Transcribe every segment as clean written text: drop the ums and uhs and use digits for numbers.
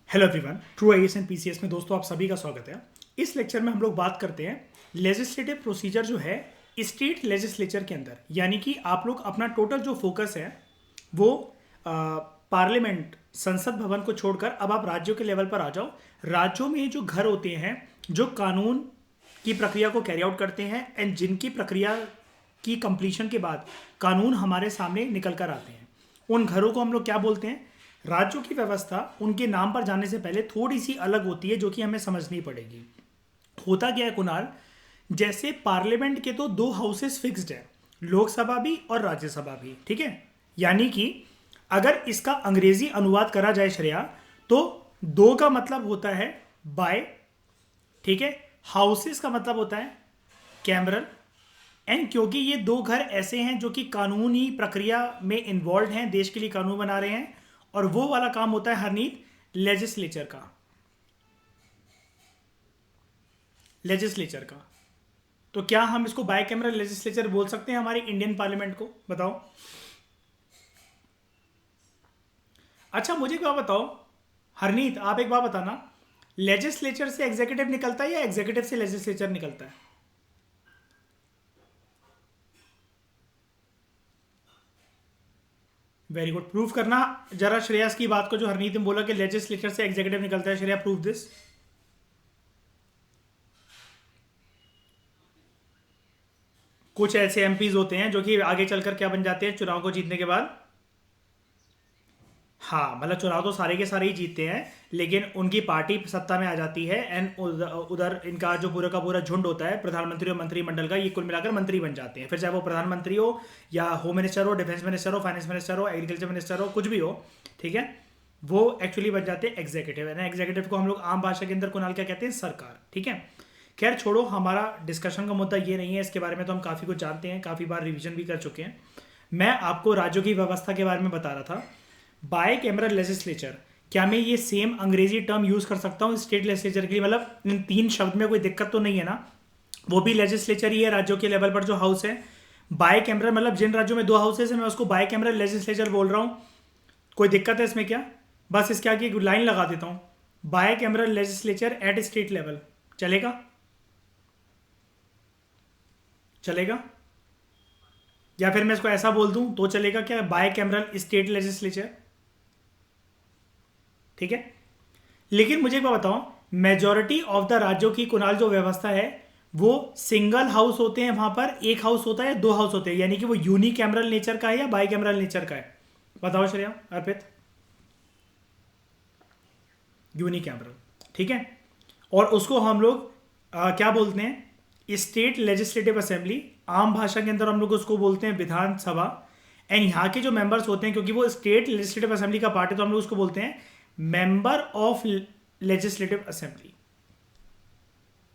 Hello everyone, true IAS and PCS में दोस्तों आप सभी का स्वागत है। इस लेक्चर में हम लोग बात करते हैं लेजिस्लेटिव प्रोसीजर जो है स्टेट लेजिस्लेचर के अंदर, यानी कि आप लोग अपना टोटल जो फोकस है वो पार्लियामेंट संसद भवन को छोड़कर अब आप राज्यों के लेवल पर आ जाओ। राज्यों में जो घर होते हैं जो कानून की प्रक्रिया को कैरी आउट करते हैं एंड जिनकी प्रक्रिया की कंप्लीशन के बाद कानून हमारे सामने निकल कर आते हैं, उन घरों को हम लोग क्या बोलते हैं। राज्यों की व्यवस्था उनके नाम पर जाने से पहले थोड़ी सी अलग होती है जो कि हमें समझनी पड़ेगी। होता क्या है कुणाल, जैसे पार्लियामेंट के तो दो हाउसेस फिक्स्ड है, लोकसभा भी और राज्यसभा भी, ठीक है। यानी कि अगर इसका अंग्रेजी अनुवाद करा जाए श्रेया, तो दो का मतलब होता है बाय, ठीक है। हाउसेस का मतलब होता है कैमरल। एंड क्योंकि ये दो घर ऐसे हैं जो कि कानूनी प्रक्रिया में इन्वॉल्व हैं, देश के लिए कानून बना रहे हैं, और वो वाला काम होता है हरनीत लेजिस्लेचर का। तो क्या हम इसको बाय कैमरा लेजिस्लेचर बोल सकते हैं हमारी इंडियन पार्लियामेंट को? बताओ। अच्छा मुझे क्या बताओ हरनीत, आप एक बात बताना, लेजिस्लेचर से एग्जीक्यूटिव निकलता है या एग्जीक्यूटिव से लेजिस्लेचर निकलता है? वेरी गुड, प्रूव करना जरा श्रेयस की बात को जो हरनीत ने बोला कि लेजिस्लेचर से एग्जीक्यूटिव निकलता है। Shreya, prove this. कुछ ऐसे एमपीज होते हैं जो कि आगे चलकर क्या बन जाते हैं चुनाव को जीतने के बाद। हाँ, मतलब चुनाव तो सारे के सारे ही जीतते हैं, लेकिन उनकी पार्टी सत्ता में आ जाती है एंड उधर इनका जो पूरा का पूरा झुंड होता है प्रधानमंत्री और मंत्रिमंडल का, ये कुल मिलाकर मंत्री बन जाते हैं। फिर चाहे वो प्रधानमंत्री हो या होम मिनिस्टर हो, डिफेंस मिनिस्टर हो, फाइनेंस मिनिस्टर हो, एग्रीकल्चर मिनिस्टर हो, कुछ भी हो, ठीक है, वो एक्चुअली बन जाते हैं एग्जीक्यूटिव। है ना, एग्जीक्यूटिव को हम लोग आम भाषा के अंदर कुणाल क्या कहते हैं? सरकार, ठीक है। खैर छोड़ो, हमारा डिस्कशन का मुद्दा ये नहीं है, इसके बारे में तो हम काफ़ी कुछ जानते हैं, काफ़ी बार रिवीजन भी कर चुके हैं। मैं आपको राज्यों की व्यवस्था के बारे में बता रहा था। बाय कैमरल लेजिस्लेचर, क्या मैं ये सेम अंग्रेजी टर्म यूज कर सकता हूँ स्टेट लेजिस्लेचर के लिए? मतलब इन तीन शब्द में कोई दिक्कत तो नहीं है ना? वो भी लेजिस्लेचर ही है राज्यों के लेवल पर जो हाउस है। बाय कैमरल मतलब जिन राज्यों में दो हाउसेस है मैं उसको बाय कैमरल लेजिस्लेचर बोल रहा हूँ। कोई दिक्कत है इसमें क्या? बस इसके आगे एक लाइन लगा देता हूँ, bicameral legislature at state level. चलेगा? चलेगा? या फिर मैं इसको ऐसा बोल दूं तो चलेगा क्या? बाय कैमरल स्टेट लेजिस्लेचर, ठीक है। लेकिन मुझे एक बात बताओ, मेजोरिटी ऑफ द राज्यों की कुणाल जो व्यवस्था है वो सिंगल हाउस होते हैं, वहां पर एक हाउस होता है, दो हाउस होते हैं, यानी कि वो यूनिकैमरल नेचर का है या बाई कैमरल नेचर का है? बताओ श्रेया, अर्पित। यूनिकैमरल, ठीक है। और उसको हम लोग क्या बोलते हैं? State legislative assembly. आम भाषा के अंदर हम लोग उसको बोलते हैं विधानसभा। एंड यहाँ के जो मेंबर्स होते हैं, क्योंकि वो स्टेट लेजिस्लेटिव असेंबली का पार्ट है, तो हम लोग उसको बोलते हैं member of legislative assembly,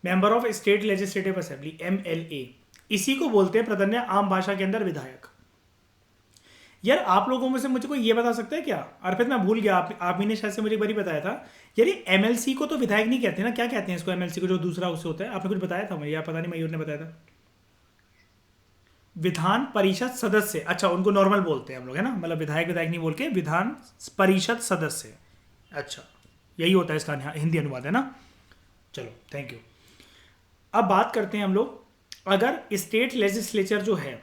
member of state legislative assembly, MLA. इसी को बोलते हैं प्रधन्य आम भाषा के अंदर विधायक। यार आप लोगों में से मुझे कोई ये बता सकता है क्या? अर्पित मैं भूल गया, आप ही ने शायद से मुझे एक बार बताया था। यार ये एमएलसी को तो विधायक नहीं कहते ना, क्या कहते हैं इसको? एमएलसी को जो दूसरा उससे होता है, आपने कुछ बताया था मुझे, या पता नहीं मयूर ने बताया था। विधान परिषद सदस्य, अच्छा उनको नॉर्मल बोलते हैं हम लोग, है ना, मतलब विधायक विधायक नहीं बोल के विधान परिषद सदस्य। अच्छा यही होता है इसका हिंदी अनुवाद, है ना। चलो थैंक यू। अब बात करते हैं हम लोग, अगर स्टेट लेजिस्लेचर जो है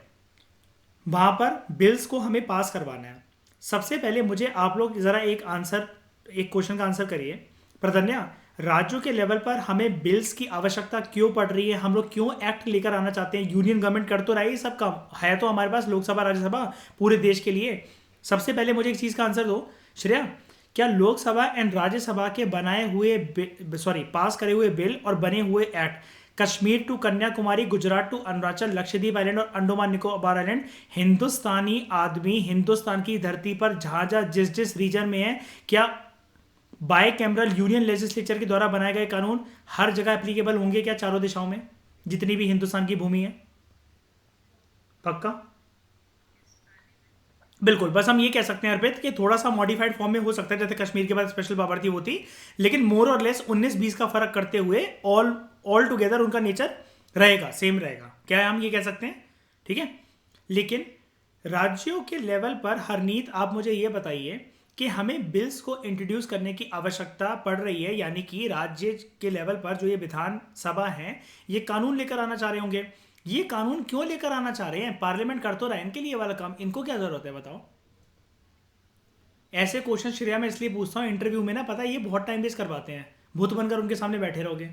वहां पर बिल्स को हमें पास करवाना है, सबसे पहले मुझे आप लोग जरा एक क्वेश्चन का आंसर करिए। प्रधन्या, राज्यों के लेवल पर हमें बिल्स की आवश्यकता क्यों पड़ रही है? हम लोग क्यों एक्ट लेकर आना चाहते हैं? यूनियन गवर्नमेंट कर तो रही है सब काम, है तो हमारे पास लोकसभा राज्यसभा पूरे देश के लिए। सबसे पहले मुझे एक चीज का आंसर दो श्रेया, क्या लोकसभा एंड राज्यसभा के बनाए हुए पास करे हुए बिल और बने हुए act, Kashmir to Kanyakumari, Gujarat to Arunachal, Lakshadweep island और अंडोमान निकोबार आइलैंड, हिंदुस्तानी आदमी हिंदुस्तान की धरती पर जहां जहां जिस जिस रीजन में है, क्या बाय कैमरल यूनियन लेजिस्लेचर के द्वारा बनाए गए कानून हर जगह एप्लीकेबल होंगे क्या? चारों दिशाओं में जितनी भी हिंदुस्तान की भूमि है? पक्का? बिल्कुल, बस हम ये कह सकते हैं अर्पित कि थोड़ा सा मॉडिफाइड फॉर्म में हो सकता है, जैसे कश्मीर के बाद स्पेशल पावर थी वो थी, लेकिन मोर और लेस 19-20 का फर्क करते हुए ऑल टुगेदर उनका नेचर रहेगा, सेम रहेगा। क्या हम ये कह सकते हैं? ठीक है। लेकिन राज्यों के लेवल पर हरनीत आप मुझे ये बताइए कि हमें बिल्स को इंट्रोड्यूस करने की आवश्यकता पड़ रही है, यानी कि राज्य के लेवल पर जो ये विधानसभा हैं ये कानून लेकर आना चाह रहे होंगे। ये कानून क्यों लेकर आना चाह रहे हैं? पार्लियामेंट कर तो रहा है इनके लिए वाला काम, इनको क्या जरूरत है बताओ? ऐसे क्वेश्चन श्रेया मैं इसलिए पूछता हूँ इंटरव्यू में ना, पता है ये बहुत टाइम वेस्ट करवाते हैं, भूत बनकर उनके सामने बैठे रहोगे।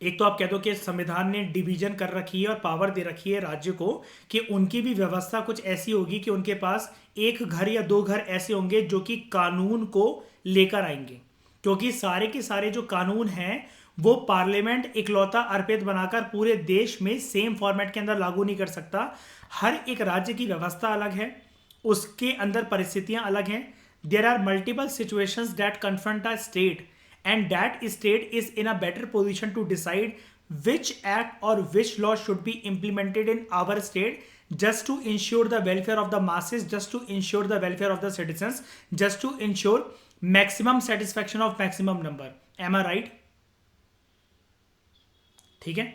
एक तो आप कह दो कि संविधान ने डिवीजन कर रखी है और पावर दे रखी है राज्य को कि उनकी भी व्यवस्था कुछ ऐसी होगी कि उनके पास एक घर या दो घर ऐसे होंगे जो कि कानून को लेकर आएंगे, क्योंकि सारे के सारे जो कानून हैं वो पार्लियामेंट इकलौता अर्पित बनाकर पूरे देश में सेम फॉर्मेट के अंदर लागू नहीं कर सकता। हर एक राज्य की व्यवस्था अलग है, उसके अंदर परिस्थितियां अलग हैं। There are multiple situations that confront a state and that state is in a better position to decide which act or which law should be implemented in our state just to ensure the welfare of the masses, just to ensure the welfare of the citizens, just to ensure maximum satisfaction of maximum number. Am I right? ठीक है,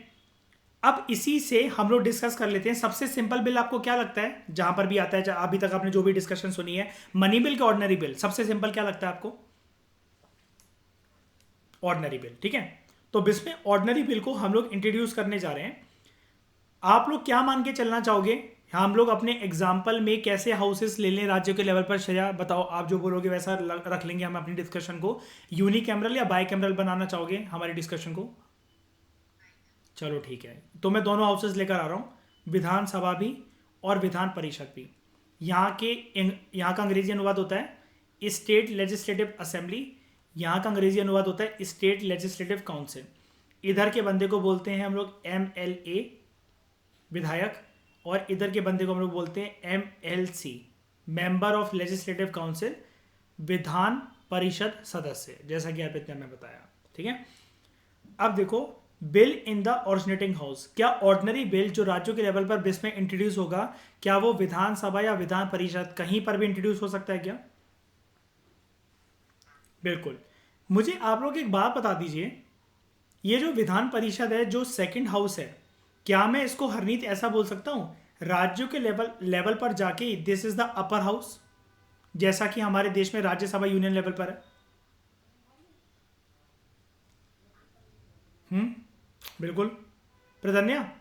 अब इसी से हम लोग discuss कर लेते हैं। सबसे सिंपल बिल आपको क्या लगता है जहां पर भी आता है, अभी तक आपने जो भी डिस्कशन सुनी है, मनी बिल का ऑर्डिनरी बिल, सबसे सिंपल क्या लगता है आपको? Ordinary bill. ठीक है, तो इसमें ऑर्डिनरी बिल को हम लोग इंट्रोड्यूस करने जा रहे हैं। आप लोग क्या मान के चलना चाहोगे? हम लोग अपने एग्जाम्पल में कैसे हाउसेस ले लें राज्य के लेवल पर? श्रेया बताओ, आप जो बोलोगे वैसा रख लेंगे हम अपनी डिस्कशन को। यूनिकैमरल या बाई कैमरल बनाना चाहोगे हमारी डिस्कशन को? चलो ठीक है, तो मैं दोनों हाउसेस लेकर आ रहा हूँ, विधानसभा भी और विधान परिषद भी। यहाँ का अंग्रेजी अनुवाद होता है स्टेट लेजिस्लेटिव असेंबली, यहाँ का अंग्रेजी अनुवाद होता है स्टेट लेजिस्लेटिव काउंसिल। इधर के बंदे को बोलते हैं हम लोग MLA विधायक, और इधर के बंदे को हम लोग बोलते हैं MLC member of legislative council, Vidhan Parishad सदस्य, जैसा कि अर्पित ने हमें बताया। ठीक है, अब देखो bill in the originating house, क्या ऑर्डिनरी बिल जो राज्यों के लेवल पर बिल में इंट्रोड्यूस होगा, क्या वो विधानसभा या विधान परिषद कहीं पर भी इंट्रोड्यूस हो सकता है क्या? बिल्कुल। मुझे आप लोग एक बात बता दीजिए, ये जो विधान परिषद है जो सेकंड हाउस है, क्या मैं इसको हरनीत ऐसा बोल सकता हूं राज्यों के लेवल पर जाके this is the upper house, जैसा कि हमारे देश में राज्यसभा यूनियन लेवल पर है? बिल्कुल। प्रधन्या,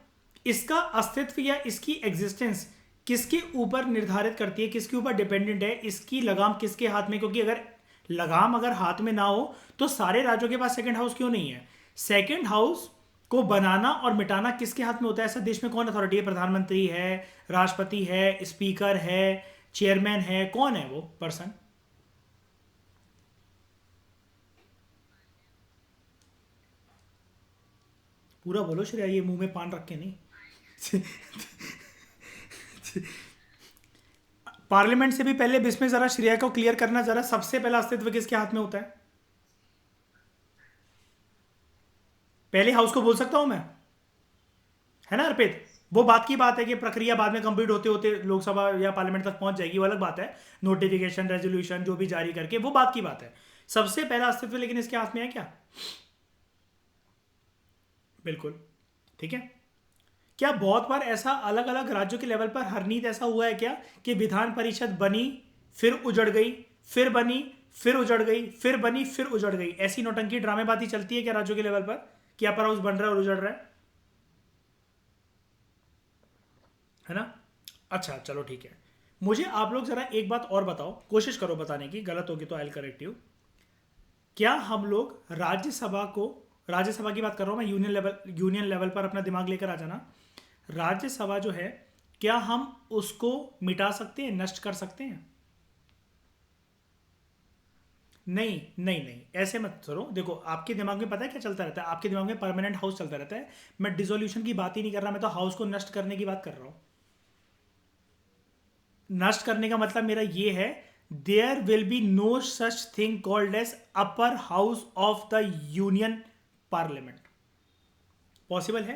इसका अस्तित्व या इसकी एग्जिस्टेंस किसके ऊपर निर्धारित करती है, किसके ऊपर डिपेंडेंट है, इसकी लगाम किसके हाथ में? क्योंकि अगर लगाम अगर हाथ में ना हो तो सारे राज्यों के पास सेकंड हाउस क्यों नहीं है? सेकंड हाउस को बनाना और मिटाना किसके हाथ में होता है? ऐसा देश में कौन अथॉरिटी है? प्रधानमंत्री है, राष्ट्रपति है, स्पीकर है, चेयरमैन है, कौन है वो पर्सन? पूरा बोलो श्रेया, ये मुंह में पान रख के नहीं। पार्लियामेंट से भी पहले इसमें जरा श्रेया को क्लियर करना जरा, सबसे पहला अस्तित्व किसके हाथ में होता है? पहले हाउस को बोल सकता हूं मैं, है ना अर्पित? वो बात की बात है कि प्रक्रिया बाद में कंप्लीट होते होते लोकसभा या पार्लियामेंट तक पहुंच जाएगी, वो अलग बात है। नोटिफिकेशन, रेजोल्यूशन जो भी जारी करके, वो बात की बात है। सबसे पहला अस्तित्व लेकिन इसके हाथ में है क्या? बिल्कुल। ठीक है, क्या बहुत बार ऐसा अलग अलग राज्यों के लेवल पर हरनीत ऐसा हुआ है क्या कि विधान परिषद बनी फिर उजड़ गई, फिर बनी फिर उजड़ गई, फिर बनी फिर उजड़ गई? ऐसी नौटंकी ड्रामेबाजी चलती है क्या राज्यों के लेवल पर कि अपर हाउस बन रहा है और उजड़ रहा है ना? अच्छा चलो ठीक है, मुझे आप लोग जरा एक बात और बताओ, कोशिश करो बताने की, गलत होगी तो आई विल करेक्ट यू। क्या हम लोग राज्यसभा को, राज्यसभा की बात कर रहा हूं मैं, यूनियन लेवल पर अपना दिमाग लेकर आ जाना, राज्यसभा जो है क्या हम उसको मिटा सकते हैं, नष्ट कर सकते हैं? नहीं नहीं नहीं, ऐसे मत करो। देखो आपके दिमाग में पता है क्या चलता रहता है, आपके दिमाग में परमानेंट हाउस चलता रहता है। मैं डिसोल्यूशन की बात ही नहीं कर रहा, मैं तो हाउस को नष्ट करने की बात कर रहा हूं। नष्ट करने का मतलब मेरा ये है, there will be no such thing called as upper house of the union parliament. Possible है?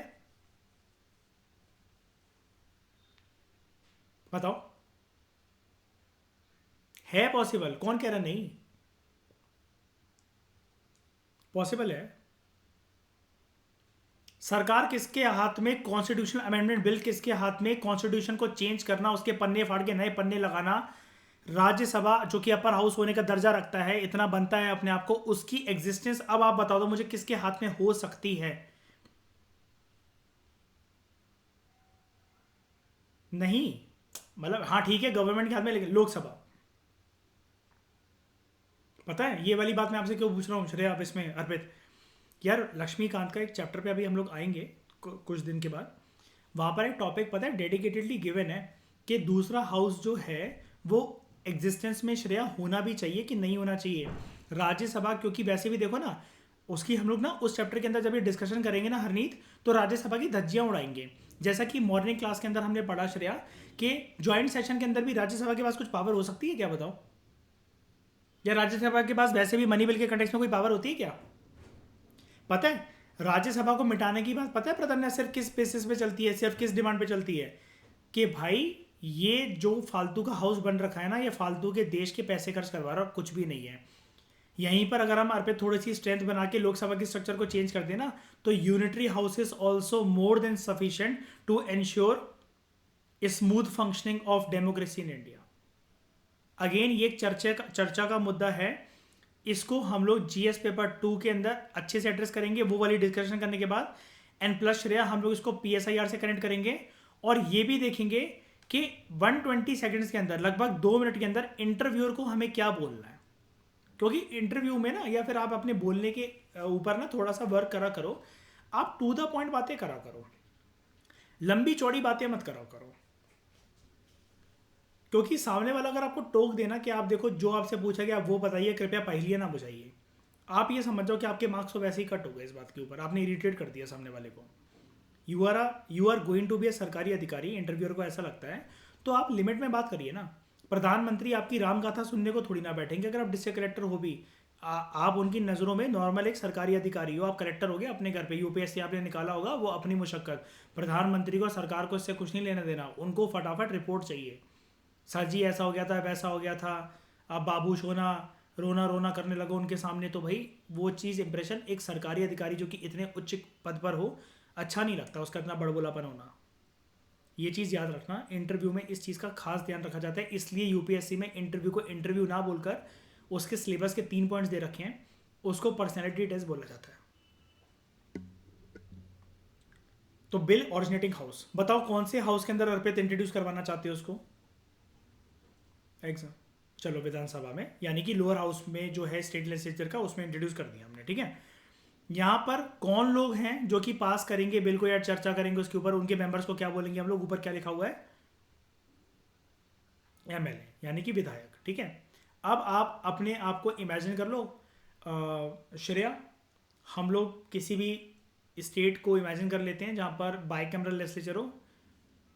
बताओ, है पॉसिबल? कौन कह रहा नहीं? पॉसिबल है, सरकार किसके हाथ में, कॉन्स्टिट्यूशनल अमेंडमेंट बिल किसके हाथ में, कॉन्स्टिट्यूशन को चेंज करना, उसके पन्ने फाड़ के नए पन्ने लगाना। राज्यसभा जो कि अपर हाउस होने का दर्जा रखता है, इतना बनता है अपने आप को, उसकी एग्जिस्टेंस अब आप बता दो मुझे किसके हाथ में हो सकती है? नहीं, मतलब हाँ ठीक है गवर्नमेंट के हाथ में, लेकिन लोकसभा। पता है ये वाली बात मैं आपसे क्यों पूछ रहा हूँ श्रेया, आप इसमें अर्पित, यार लक्ष्मीकांत का एक चैप्टर पे अभी हम लोग आएंगे कुछ दिन के बाद। वहाँ पर एक टॉपिक पता है डेडिकेटेडली गिवन है कि दूसरा हाउस जो है वो एग्जिस्टेंस में श्रेया होना भी चाहिए कि नहीं होना चाहिए। राज्यसभा क्योंकि वैसे भी देखो ना, उसकी हम लोग ना उस चैप्टर के अंदर जब ये डिस्कशन करेंगे ना हरनीत, तो राज्यसभा की धज्जियां उड़ाएंगे। जैसा कि मॉर्निंग क्लास के अंदर हमने पढ़ा श्रेया कि ज्वाइंट सेशन के अंदर भी राज्यसभा के पास कुछ पावर हो सकती है क्या, बताओ? या राज्यसभा के पास वैसे भी मनी बिल के कंटेक्स्ट में कोई पावर होती है क्या? पता है राज्यसभा को मिटाने की बात पता है प्राधान्य सिर्फ किस बेसिस पे चलती है, सिर्फ किस डिमांड पे चलती है कि भाई ये जो फालतू का हाउस बन रखा है ना, ये फालतू के देश के पैसे खर्च करवा रहा है और कुछ भी नहीं है। यहीं पर अगर हम अर्पित थोड़ी सी स्ट्रेंथ बना के लोकसभा की स्ट्रक्चर को चेंज कर देना, तो unitary house is also more than sufficient to ensure smooth functioning of democracy in India. Again ये एक चर्चा का मुद्दा है, इसको हम लोग जीएस पेपर 2 के अंदर अच्छे से एड्रेस करेंगे वो वाली डिस्कशन करने के बाद। एंड प्लस श्रेया हम लोग इसको पीएसआईआर से कनेक्ट करेंगे और ये भी देखेंगे कि 120 सेकंड्स के अंदर, लगभग 2 मिनट के अंदर इंटरव्यूअर को हमें क्या बोलना है। क्योंकि इंटरव्यू में ना, या फिर आप अपने बोलने के ऊपर ना थोड़ा सा वर्क करा करो, आप टू द पॉइंट बातें करा करो, लंबी चौड़ी बातें मत करा करो। क्योंकि सामने वाला अगर आपको टोक देना कि आप देखो जो आपसे पूछा गया वो बताइए, कृपया पहेलियां ना बुझाइए, आप ये समझ जाओ कि आपके मार्क्स तो वैसे ही कट हो गए इस बात के ऊपर, आपने इरिटेट कर दिया सामने वाले को। You are going to be a सरकारी अधिकारी, इंटरव्यूअर को ऐसा लगता है, तो आप लिमिट में बात करिए ना। प्रधानमंत्री आपकी रामगाथा सुनने को थोड़ी ना बैठेंगे अगर आप डिस्ट्रिक्ट कलेक्टर हो भी। आप उनकी नज़रों में नॉर्मल एक सरकारी अधिकारी हो, आप कलेक्टर हो गए अपने घर पे, यूपीएससी आपने निकाला होगा, वो अपनी मुशक्कत। प्रधानमंत्री को सरकार को इससे कुछ नहीं लेना देना, उनको फटाफट रिपोर्ट चाहिए, सर जी ऐसा हो गया था, वैसा हो गया था, अब बाबू सोना रोना रोना करने लगो उनके सामने, तो भाई वो चीज़ इंप्रेशन एक सरकारी अधिकारी जो कि इतने उच्च पद पर हो, अच्छा नहीं लगता उसका इतना बड़बोलापन होना। ये चीज़ याद रखना, इंटरव्यू में इस चीज़ का खास ध्यान रखा जाता है, इसलिए यूपीएससी में इंटरव्यू को इंटरव्यू ना बोलकर उसके सिलेबस के 3 पॉइंट्स दे रखे हैं, उसको पर्सनैलिटी टेस्ट बोला जाता है। तो बिल ओरिजिनेटिंग हाउस, बताओ कौन से हाउस के अंदर अर्पित इंट्रोड्यूस करवाना चाहते हो उसको? एग्जाम, चलो विधानसभा में, यानी कि लोअर हाउस में जो है स्टेट लेजिस्लेचर का, उसमें इंट्रोड्यूस कर दिया हमने, ठीक है। यहाँ पर कौन लोग हैं जो कि पास करेंगे बिल को या चर्चा करेंगे उसके ऊपर, उनके मेंबर्स को क्या बोलेंगे हम लोग, ऊपर क्या लिखा हुआ है? एमएलए, यानी कि विधायक, ठीक है। अब आप अपने आप को इमेजिन कर लो श्रेया, हम लोग किसी भी स्टेट को इमेजिन कर लेते हैं जहाँ पर बाइकैमरल लेजिस्लेचर हो।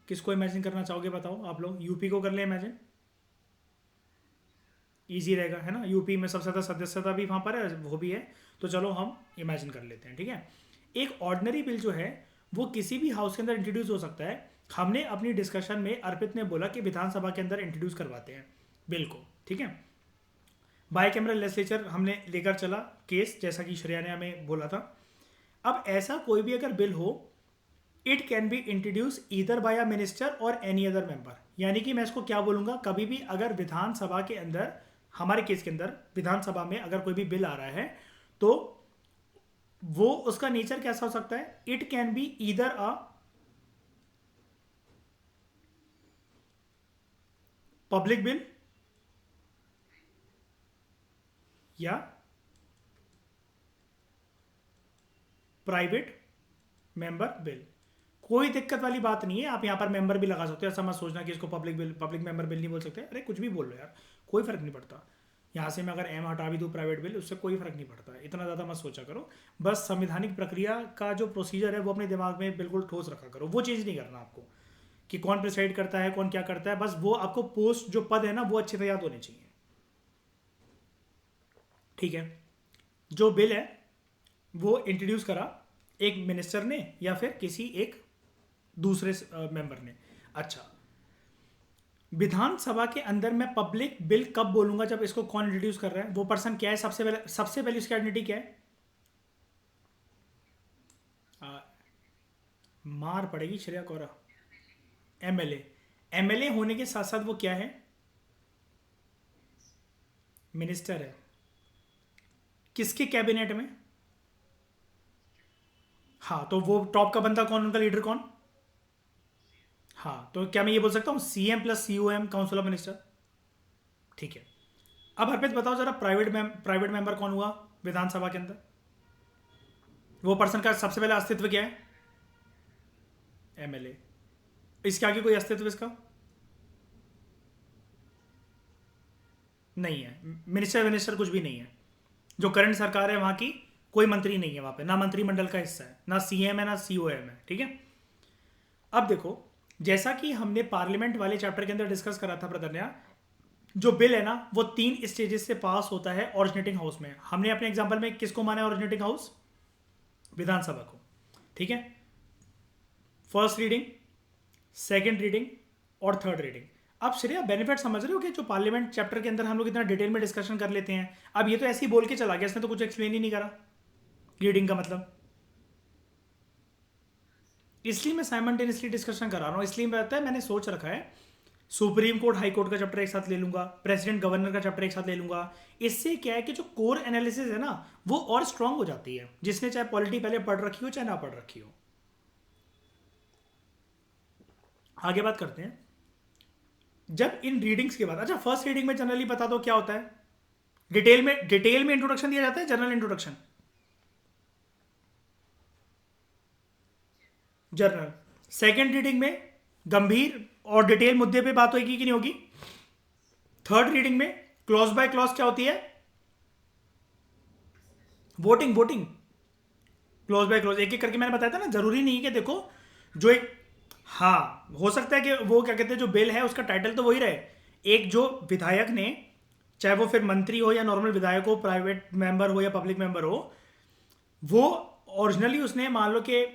किसको इमेजिन करना चाहोगे बताओ आप लोग? यूपी को कर ले इमेजिन, ईजी रहेगा है ना, यूपी में सबसे ज़्यादा सदस्यता भी वहाँ पर है, वो भी है, तो चलो हम इमेजिन कर लेते हैं, ठीक है। एक ऑर्डिनरी बिल जो है वो किसी भी हाउस के अंदर इंट्रोड्यूस हो सकता है। हमने अपनी डिस्कशन में अर्पित ने बोला कि विधानसभा के अंदर इंट्रोड्यूस करवाते हैं बिल को, ठीक है। बाइकैमरल लेजिस्लेचर हमने लेकर चला केस, जैसा कि श्रेया ने हमें बोला था। अब ऐसा कोई भी अगर बिल हो, it can be introduce either by a minister और एनी अदर मेंबर, यानी कि मैं इसको क्या बोलूँगा, कभी भी अगर विधानसभा के अंदर, हमारे केस के अंदर विधानसभा में अगर कोई भी बिल आ रहा है, तो वो उसका नेचर कैसा हो सकता है? It can be either a public bill या प्राइवेट मेंबर बिल। कोई दिक्कत वाली बात नहीं है, आप यहां पर मेंबर भी लगा सकते हो, ऐसा मत सोचना कि इसको पब्लिक मेंबर बिल नहीं बोल सकते, अरे कुछ भी बोल लो यार, कोई फर्क नहीं पड़ता। यहाँ से मैं अगर एम हटा भी दूँ प्राइवेट बिल, उससे कोई फर्क नहीं पड़ता, इतना ज़्यादा मत सोचा करो। बस संवैधानिक प्रक्रिया का जो प्रोसीजर है वो अपने दिमाग में बिल्कुल ठोस रखा करो, वो चीज़ नहीं करना आपको कि कौन प्रिसाइड करता है, कौन क्या करता है, बस वो आपको पोस्ट जो पद है ना वो अच्छे से याद होने चाहिए, ठीक है। जो बिल है वो इंट्रोड्यूस करा एक मिनिस्टर ने या फिर किसी एक दूसरे मेंबर ने। अच्छा, विधानसभा के अंदर मैं पब्लिक बिल कब बोलूंगा? जब इसको कौन इंट्रोड्यूस कर रहा है, वो पर्सन क्या है, सबसे पहले उसकी आइडेंटिटी क्या है? मार पड़ेगी श्रेया कोरा। एमएलए, एमएलए होने के साथ साथ वो क्या है? मिनिस्टर है। किसके कैबिनेट में? हाँ, तो वो टॉप का बंदा कौन, उनका लीडर कौन? हाँ, तो क्या मैं ये बोल सकता हूँ CM plus COM, council of minister? ठीक है। अब हरप्रीत बताओ जरा, प्राइवेट मेंबर कौन हुआ विधानसभा के अंदर? वो पर्सन का सबसे पहला अस्तित्व क्या है? एमएलए। इसके आगे कोई अस्तित्व इसका नहीं है। मिनिस्टर मिनिस्टर कुछ भी नहीं है। जो करंट सरकार है वहां की कोई मंत्री नहीं है वहां पे, ना मंत्रिमंडल का हिस्सा है, ना सीएम है, ना सीओएम है। ठीक है। अब देखो, जैसा कि हमने पार्लियामेंट वाले चैप्टर के अंदर डिस्कस करा था प्रदन्या, जो बिल है ना वो 3 स्टेजेस से पास होता है ओरिजिनेटिंग हाउस में। हमने अपने एग्जांपल में किसको माना है ओरिजिनेटिंग हाउस? विधानसभा को। ठीक है। फर्स्ट रीडिंग, सेकेंड रीडिंग और थर्ड रीडिंग। अब श्रेया बेनिफिट समझ रहे हो कि जो पार्लियामेंट चैप्टर के अंदर हम लोग इतना डिटेल में डिस्कशन कर लेते हैं, अब ये तो ऐसे ही बोल के चला गया, इसने तो कुछ एक्सप्लेन ही नहीं करा रीडिंग का मतलब। इसलिए मैं साइमल्टेनियसली डिस्कशन करा रहा हूँ। इसलिए कहता है मैंने सोच रखा है सुप्रीम कोर्ट हाई कोर्ट का चैप्टर एक साथ ले लूंगा, प्रेसिडेंट गवर्नर का चैप्टर एक साथ ले लूंगा। इससे क्या है कि जो कोर एनालिसिस है ना वो और स्ट्रांग हो जाती है, जिसने चाहे पॉलिटी पहले पढ़ रखी हो चाहे ना पढ़ रखी हो। आगे बात करते हैं। जब इन रीडिंग्स के बाद, अच्छा फर्स्ट रीडिंग में जनरली बता दो क्या होता है? डिटेल में इंट्रोडक्शन दिया जाता है, general introduction, journal. Second reading में गंभीर और डिटेल मुद्दे पे बात होगी कि नहीं होगी? थर्ड रीडिंग में क्लॉज बाय क्लॉज क्या होती है? Voting, voting. Clause by clause एक एक करके मैंने बताया था ना, जरूरी नहीं है कि देखो जो एक, हाँ हो सकता है कि वो क्या कहते हैं जो बिल है उसका टाइटल तो वही रहे, एक जो विधायक ने, चाहे वो फिर मंत्री हो या नॉर्मल विधायक हो, प्राइवेट मेंबर हो या पब्लिक मेंबर हो, वो ओरिजिनली उसने मान लो कि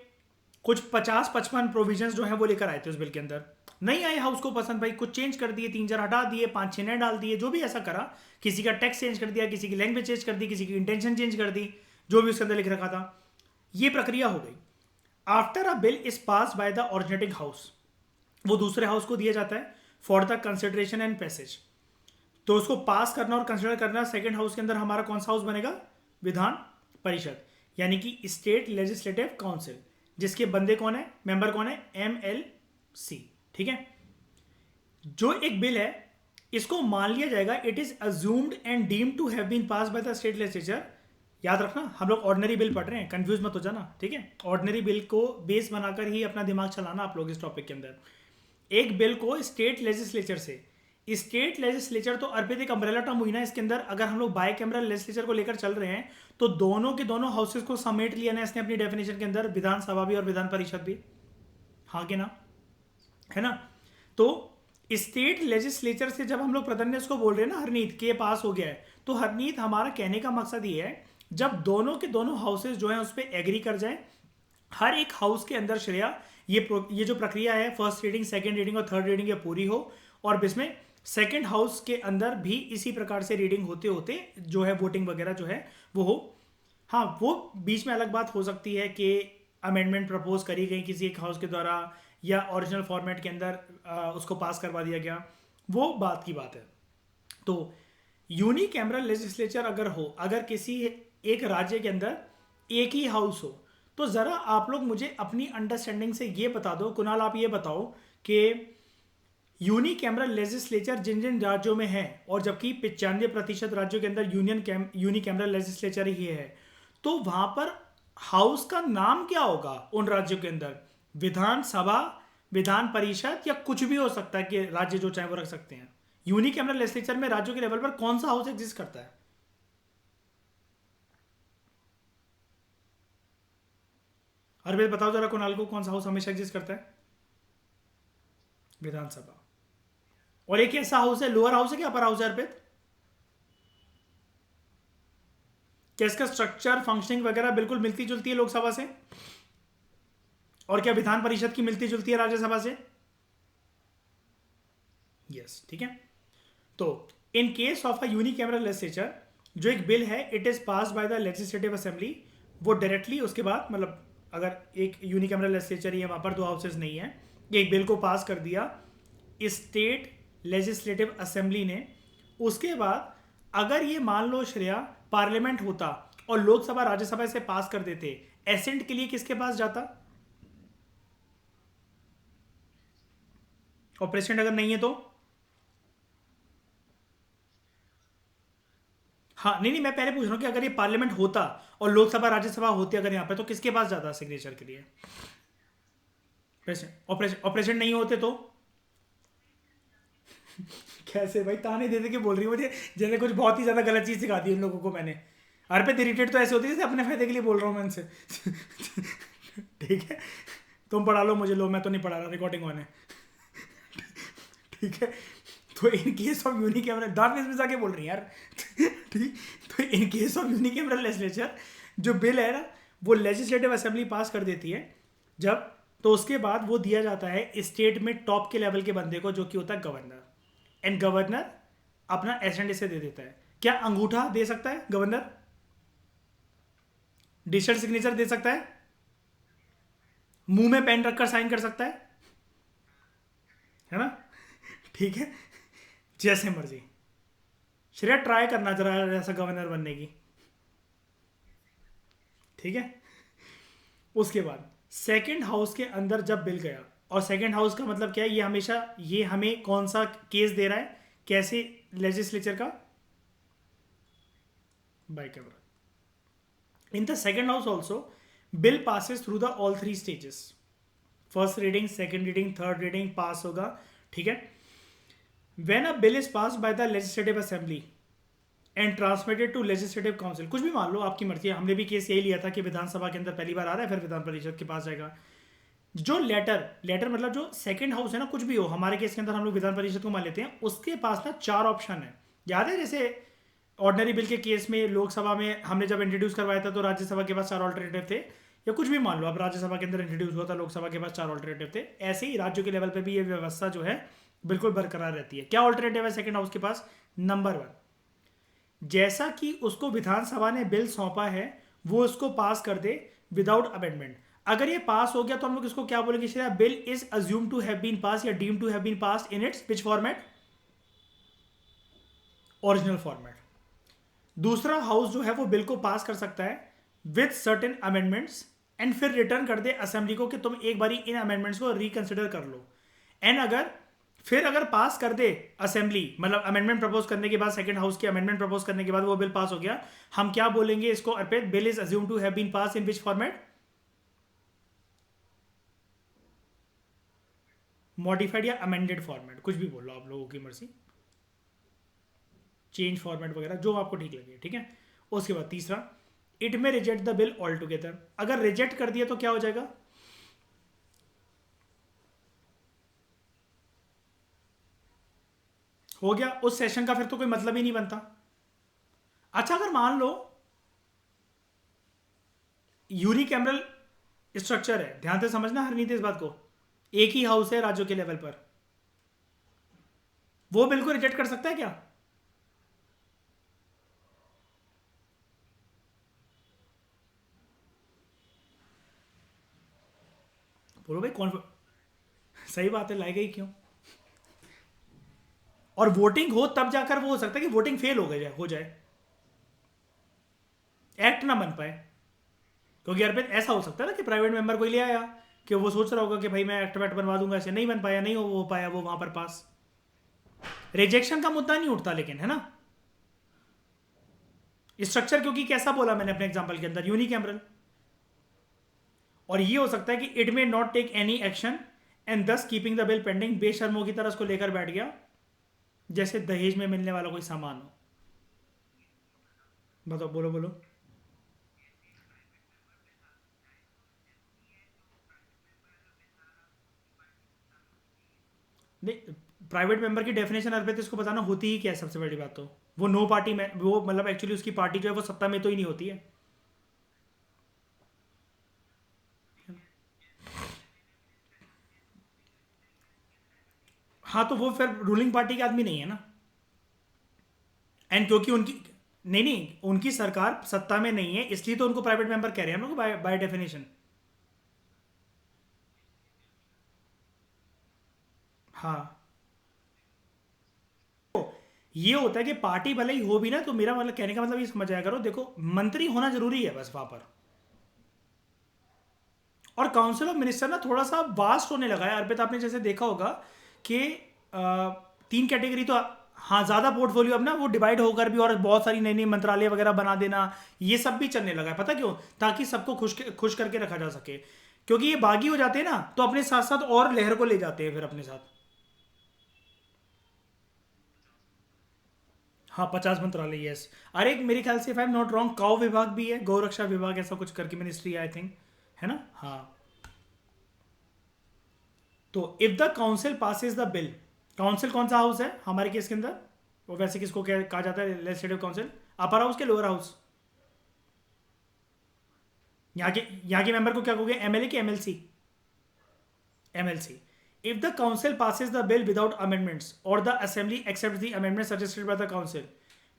कुछ 50-55 प्रोविजंस जो है वो लेकर आए थे उस बिल के अंदर। नहीं आए हाउस को पसंद, भाई कुछ चेंज कर दिए, 3-4 हटा दिए, 5-6 नए डाल दिए, जो भी ऐसा करा। किसी का टैक्स चेंज कर दिया, किसी की लैंग्वेज चेंज कर दी, किसी की इंटेंशन चेंज कर दी, जो भी उसके अंदर लिख रखा था। ये प्रक्रिया हो गई। After a bill is pass by the originating house, वो दूसरे हाउस को दिया जाता है for the consideration and passage. तो उसको पास करना और कंसिडर करना सेकेंड हाउस के अंदर हमारा कौन सा हाउस बनेगा? विधान परिषद, यानी कि स्टेट लेजिस्लेटिव काउंसिल, जिसके बंदे कौन है, मेंबर कौन है? MLC। ठीक है। जो एक बिल है इसको मान लिया जाएगा it is assumed and deemed to have been pass by the state legislature. याद रखना हम लोग ऑर्डिनरी बिल पढ़ रहे हैं, कंफ्यूज मत हो जाना। ठीक है। ऑर्डिनरी बिल को बेस बनाकर ही अपना दिमाग चलाना आप लोग इस टॉपिक के अंदर। एक बिल को स्टेट लेजिस्लेचर से, स्टेट लेजिस्लेचर तो अर्पित एक अम्ब्रेला टर्म हुई ना इसके अंदर। अगर हम लोग बाय कैमरल लेजिस्लेचर को लेकर चल रहे हैं तो दोनों के दोनों हाउसेस को समेट लिया ना इसने अपनी डेफिनेशन के अंदर, विधानसभा भी और विधान परिषद भी। हाँ कि ना? है ना? तो स्टेट लेजिस्लेचर से जब हम लोग प्राधान्य को बोल रहे हैं ना, हरनीत के पास हो गया है, तो हरनीत हमारा कहने का मकसद ये है जब दोनों के दोनों हाउसेस जो है उस पर एग्री कर जाए, हर एक हाउस के अंदर श्रेया ये जो प्रक्रिया है फर्स्ट रीडिंग, सेकेंड रीडिंग और थर्ड रीडिंग ये पूरी हो, और इसमें सेकेंड हाउस के अंदर भी इसी प्रकार से रीडिंग होते होते जो है वोटिंग वगैरह जो है वो हो। हाँ, वो बीच में अलग बात हो सकती है कि अमेंडमेंट प्रपोज करी गई किसी एक हाउस के द्वारा या ओरिजिनल फॉर्मेट के अंदर उसको पास करवा दिया गया, वो बात की बात है। तो यूनिकैमरल लेजिस्लेचर अगर हो, अगर किसी एक राज्य के अंदर एक ही हाउस हो, तो ज़रा आप लोग मुझे अपनी अंडरस्टैंडिंग से ये बता दो, कुणाल आप ये बताओ कि यूनिकैमरल लेजिस्लेचर जिन जिन राज्यों में है, और जबकि 95% राज्यों के अंदर यूनिकैमरल लेजिस्लेचर ही है, तो वहां पर हाउस का नाम क्या होगा उन राज्यों के अंदर? विधानसभा, विधान परिषद, या कुछ भी हो सकता है कि राज्य जो चाहे वो रख सकते हैं। यूनिकैमरल लेजिस्लेचर में राज्यों के लेवल पर कौन सा हाउस एग्जिस्ट करता है? अरविंद बताओ जरा कुणाल को, कौन सा हाउस हमेशा एग्जिस्ट करता है? विधानसभा। और एक ऐसा हाउस है, लोअर हाउस है क्या अपर हाउस है अर्पित? क्या इसका स्ट्रक्चर फंक्शनिंग वगैरह बिल्कुल मिलती जुलती है लोकसभा से? और क्या विधान परिषद की मिलती जुलती है राज्यसभा से? यस, ठीक है। तो in case of a unicameral legislature, जो एक बिल है it is pass by the legislative assembly, वो डायरेक्टली उसके बाद मतलब अगर एक यूनिकैमरल लेजिस्लेचर ही है, वहाँ पर दो हाउसेज नहीं है, एक बिल को पास कर दिया स्टेट लेजिस्लेटिव असेंबली ने, उसके बाद अगर ये मान लो श्रेया पार्लियामेंट होता और लोकसभा राज्यसभा से पास कर देते, एसेंट के लिए किसके पास जाता? और प्रेसिडेंट अगर नहीं है तो? हाँ नहीं नहीं, मैं पहले पूछ रहा हूँ कि अगर ये पार्लियामेंट होता और लोकसभा राज्यसभा होती अगर यहाँ पे, तो किसके पास जाता सिग्नेचर के लिए? प्रेसिडेंट। और प्रेसिडेंट नहीं होते तो? कैसे भाई ताने दे दे के बोल रही है मुझे, जैसे कुछ बहुत ही ज्यादा गलत चीज सिखा दी उन लोगों को मैंने। अर्पित इरिटेट तो ऐसे होती है जैसे अपने फायदे के लिए बोल रहा हूँ मैं उनसे। ठीक है, तुम पढ़ा लो मुझे, लो मैं तो नहीं पढ़ा रहा, रिकॉर्डिंग ऑन है। ठीक है, तो इन केस ऑफ यूनिकैमरल, दांत में जाके बोल रही है यार। ठीक, तो in case of unicameral legislature जो बिल है ना, वो लेजिस्लेटिव असेंबली पास कर देती है जब, तो उसके बाद वो दिया जाता है स्टेट में टॉप के लेवल के बंदे को, जो कि होता है गवर्नर। एंड गवर्नर अपना एसेंट इसे दे देता है। क्या अंगूठा दे सकता है गवर्नर? डिजिटल सिग्नेचर दे सकता है? मुंह में पेन रखकर साइन कर सकता है ना? ठीक है, जैसे मर्जी। श्रेया ट्राई करना जरा ऐसा गवर्नर बनने की, ठीक है। उसके बाद सेकंड हाउस के अंदर जब बिल गया, और सेकंड हाउस का मतलब क्या है, ये हमेशा ये हमें कौन सा केस दे रहा है, कैसे लेजिस्लेचर का? By camera. In the second house also bill passes through the all three stages, first reading, second reading, third reading, pass होगा, ठीक है। When a bill is pass by the legislative assembly and transmitted to legislative council, कुछ भी मान लो, आपकी मर्जी है, हमने भी केस यही लिया था कि विधानसभा के अंदर पहली बार आ रहा है, फिर विधान परिषद के पास जाएगा। जो लेटर मतलब जो सेकंड हाउस है ना, कुछ भी हो, हमारे केस के अंदर हम लोग विधान परिषद को मान लेते हैं, उसके पास ना 4 ऑप्शन है। याद है जैसे ऑर्डनरी बिल के केस में लोकसभा में हमने जब इंट्रोड्यूस करवाया था, तो राज्यसभा के पास 4 ऑल्टरनेटिव थे, या कुछ भी मान लो, अब राज्यसभा के अंदर इंट्रोड्यूस हुआ था, लोकसभा के पास 4 ऑल्टरनेटिव थे। ऐसे ही राज्यों के लेवल पर भी ये व्यवस्था जो है बिल्कुल बरकरार रहती है। क्या ऑल्टरनेटिव है सेकंड हाउस के पास? नंबर 1, जैसा कि उसको विधानसभा ने बिल सौंपा है, वो उसको पास कर दे विदाउट अमेंडमेंट। अगर ये पास हो गया तो हम लोग इसको क्या बोलेंगे Shreya? Bill is assume to have been pass या deem to have been pass in its which format? Original format. दूसरा हाउस जो है वो बिल को पास कर सकता है विद सर्टेन अमेंडमेंट्स, एंड फिर रिटर्न कर दे असेंबली को कि तुम एक बारी इन अमेंडमेंट्स को रिकंसिडर कर लो। एंड अगर पास कर दे असेंबली, मतलब अमेंडमेंट प्रपोज करने के बाद, सेकंड हाउस के अमेंडमेंट प्रपोज करने के बाद वो बिल पास हो गया, हम क्या बोलेंगे इसको Arpit? Bill is assume to have been pass in which format? Modified या अमेंडेड फॉर्मेट, कुछ भी बोल लो, आप लोगों की मर्जी, चेंज फॉर्मेट वगैरह जो आपको ठीक लगे, ठीक है। उसके बाद तीसरा, इट में reject the bill all together. अगर रिजेक्ट कर दिया तो क्या हो जाएगा? हो गया, उस सेशन का फिर तो कोई मतलब ही नहीं बनता। अच्छा, अगर मान लो यूनिकैमरल स्ट्रक्चर है, ध्यान से समझना हर नीति इस बात को, एक ही हाउस है राज्यों के लेवल पर, वो बिल को रिजेक्ट कर सकता है क्या? बोलो भाई कौन? सही बात है, लाएगा ही क्यों? और वोटिंग हो तब जाकर वो हो सकता है कि वोटिंग फेल हो जाए, एक्ट ना बन पाए। क्योंकि यार फिर ऐसा हो सकता है ना कि प्राइवेट मेंबर कोई ले आया, कि वो सोच रहा होगा कि भाई मैं एक्ट वैक्ट बनवा दूंगा, ऐसे नहीं बन पाया, नहीं हो पाया वो वहां पर पास। रिजेक्शन का मुद्दा नहीं उठता लेकिन, है ना? स्ट्रक्चर, क्योंकि कैसा बोला मैंने अपने एग्जांपल के अंदर, यूनिकैमरल। और ये हो सकता है कि it may not take any action and thus keeping the bill pending, बेशर्मों की तरह उसको लेकर बैठ गया, जैसे दहेज में मिलने वाला कोई सामान हो। बताओ, बोलो बोलो। नहीं, प्राइवेट मेंबर की डेफिनेशन अर्पित इसको बताना होती ही क्या है सबसे बड़ी बात तो, वो नो पार्टी में, वो मतलब एक्चुअली उसकी पार्टी जो है वो सत्ता में तो ही नहीं होती है। हाँ, तो वो फिर रूलिंग पार्टी के आदमी नहीं है ना। एंड क्योंकि उनकी, नहीं नहीं, उनकी सरकार सत्ता में नहीं है, इसलिए तो उनको प्राइवेट मेंबर कह रहे हैं हम लोग बाय डेफिनेशन। हाँ, ये होता है कि पार्टी भले ही हो भी ना, तो मेरा मतलब कहने का मतलब ये समझ आया करो, देखो मंत्री होना जरूरी है बस वहां पर। और काउंसिल ऑफ मिनिस्टर ना थोड़ा सा वास्ट होने लगा है अर्पित, आपने जैसे देखा होगा कि अ, तीन कैटेगरी तो, हाँ ज़्यादा पोर्टफोलियो अब ना वो डिवाइड होकर भी और बहुत सारी नई नई मंत्रालय वगैरह बना देना, ये सब भी चलने लगा है। पता क्यों? ताकि सबको खुश करके रखा जा सके, क्योंकि ये बागी हो जाते हैं ना तो अपने साथ साथ और लहर को ले जाते हैं फिर अपने साथ। हाँ, 50 मंत्रालय, यस। अरे मेरे ख्याल से if I am not wrong cow विभाग भी है, गौ रक्षा विभाग ऐसा कुछ करके मिनिस्ट्री आई थिंक, है ना? हाँ। तो if the council passes the bill, council कौन सा हाउस है हमारे केस के अंदर? वो वैसे किसको कहा जाता है लेजिस्लेटिव काउंसिल? अपर हाउस के लोअर हाउस? यहाँ के मेंबर को क्या कहोगे, एमएलए की MLC? MLC. If the council passes the bill without amendments और the assembly accept the amendment suggested by the council,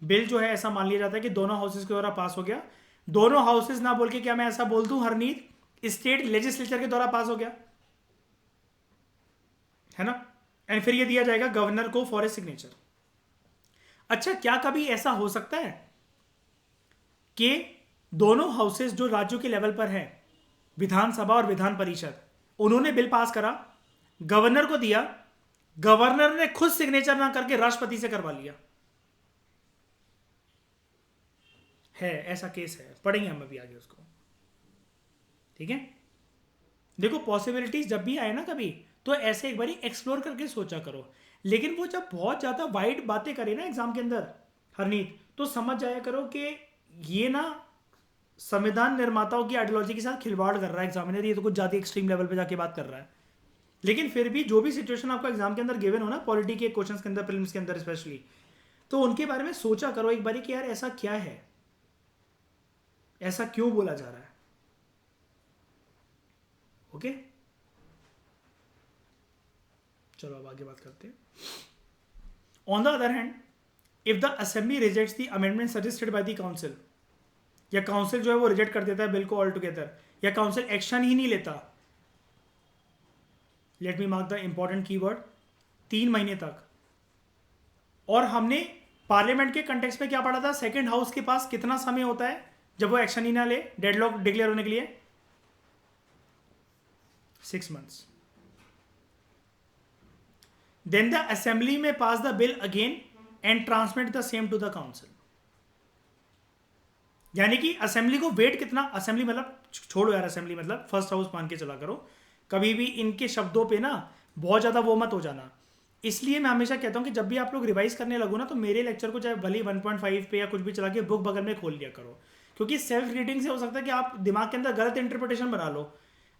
bill जो है ऐसा मान लिया जाता है कि दोनों हाउसेज के द्वारा पास हो गया। दोनों हाउसेज ना बोल के क्या मैं ऐसा बोल दूं हरनीत, स्टेट लेजिस्लेचर के द्वारा पास हो गया, है ना? एंड फिर ये दिया जाएगा गवर्नर को फॉर ए सिग्नेचर। अच्छा, क्या कभी ऐसा हो सकता है कि दोनों हाउसेस जो राज्यों के लेवल पर हैं, विधानसभा और विधान परिषद, उन्होंने बिल पास करा, गवर्नर को दिया, गवर्नर ने खुद सिग्नेचर ना करके राष्ट्रपति से करवा लिया? है ऐसा केस है, पढ़ेंगे हम अभी आगे उसको, ठीक है? देखो पॉसिबिलिटीज जब भी आए ना कभी, तो ऐसे एक बार एक्सप्लोर करके सोचा करो। लेकिन वो जब बहुत ज़्यादा वाइड बातें करे ना एग्जाम के अंदर हरनीत, तो समझ जाया करो कि ये ना संविधान निर्माताओं की आइडियोलॉजी के साथ खिलवाड़ कर रहा है एग्जामिनर, ये तो कुछ ज़्यादा एक्सट्रीम लेवल पे जाके बात कर रहा है। लेकिन फिर भी जो भी सिचुएशन आपको एग्जाम के अंदर गिवन हो ना, पॉलिटी के क्वेश्चन के अंदर, प्रीलिम्स के अंदर स्पेशली, तो उनके बारे में सोचा करो एक बारी कि यार ऐसा क्या है, ऐसा क्यों बोला जा रहा है। ओके, चलो अब आगे बात करते हैं। On the other hand, if the assembly rejects the amendment suggested by the council, या काउंसिल जो है वो रिजेक्ट कर देता है बिल को ऑल टुगेदर, या काउंसिल एक्शन ही नहीं लेता, let me mark the important keyword, 3 महीने तक। और हमने पार्लियामेंट के कंटेक्स्ट में क्या पढ़ा था, सेकेंड हाउस के पास कितना समय होता है जब वो एक्शन ही ना ले डेडलॉक डिक्लेयर होने के लिए? 6 months। Then the assembly may pass the bill again and transmit the same to the council. यानी कि असेंबली को वेट कितना, असेंबली मतलब छोड़ो यार, असेंबली मतलब फर्स्ट हाउस मान के चला करो, कभी भी इनके शब्दों पे ना बहुत ज़्यादा वो मत हो जाना। इसलिए मैं हमेशा कहता हूँ कि जब भी आप लोग रिवाइज करने लगो ना, तो मेरे लेक्चर को चाहे भले 1.5 पे या कुछ भी चला के बुक बगल में खोल लिया करो, क्योंकि सेल्फ रीडिंग से हो सकता है कि आप दिमाग के अंदर गलत इंटरप्रिटेशन बना लो।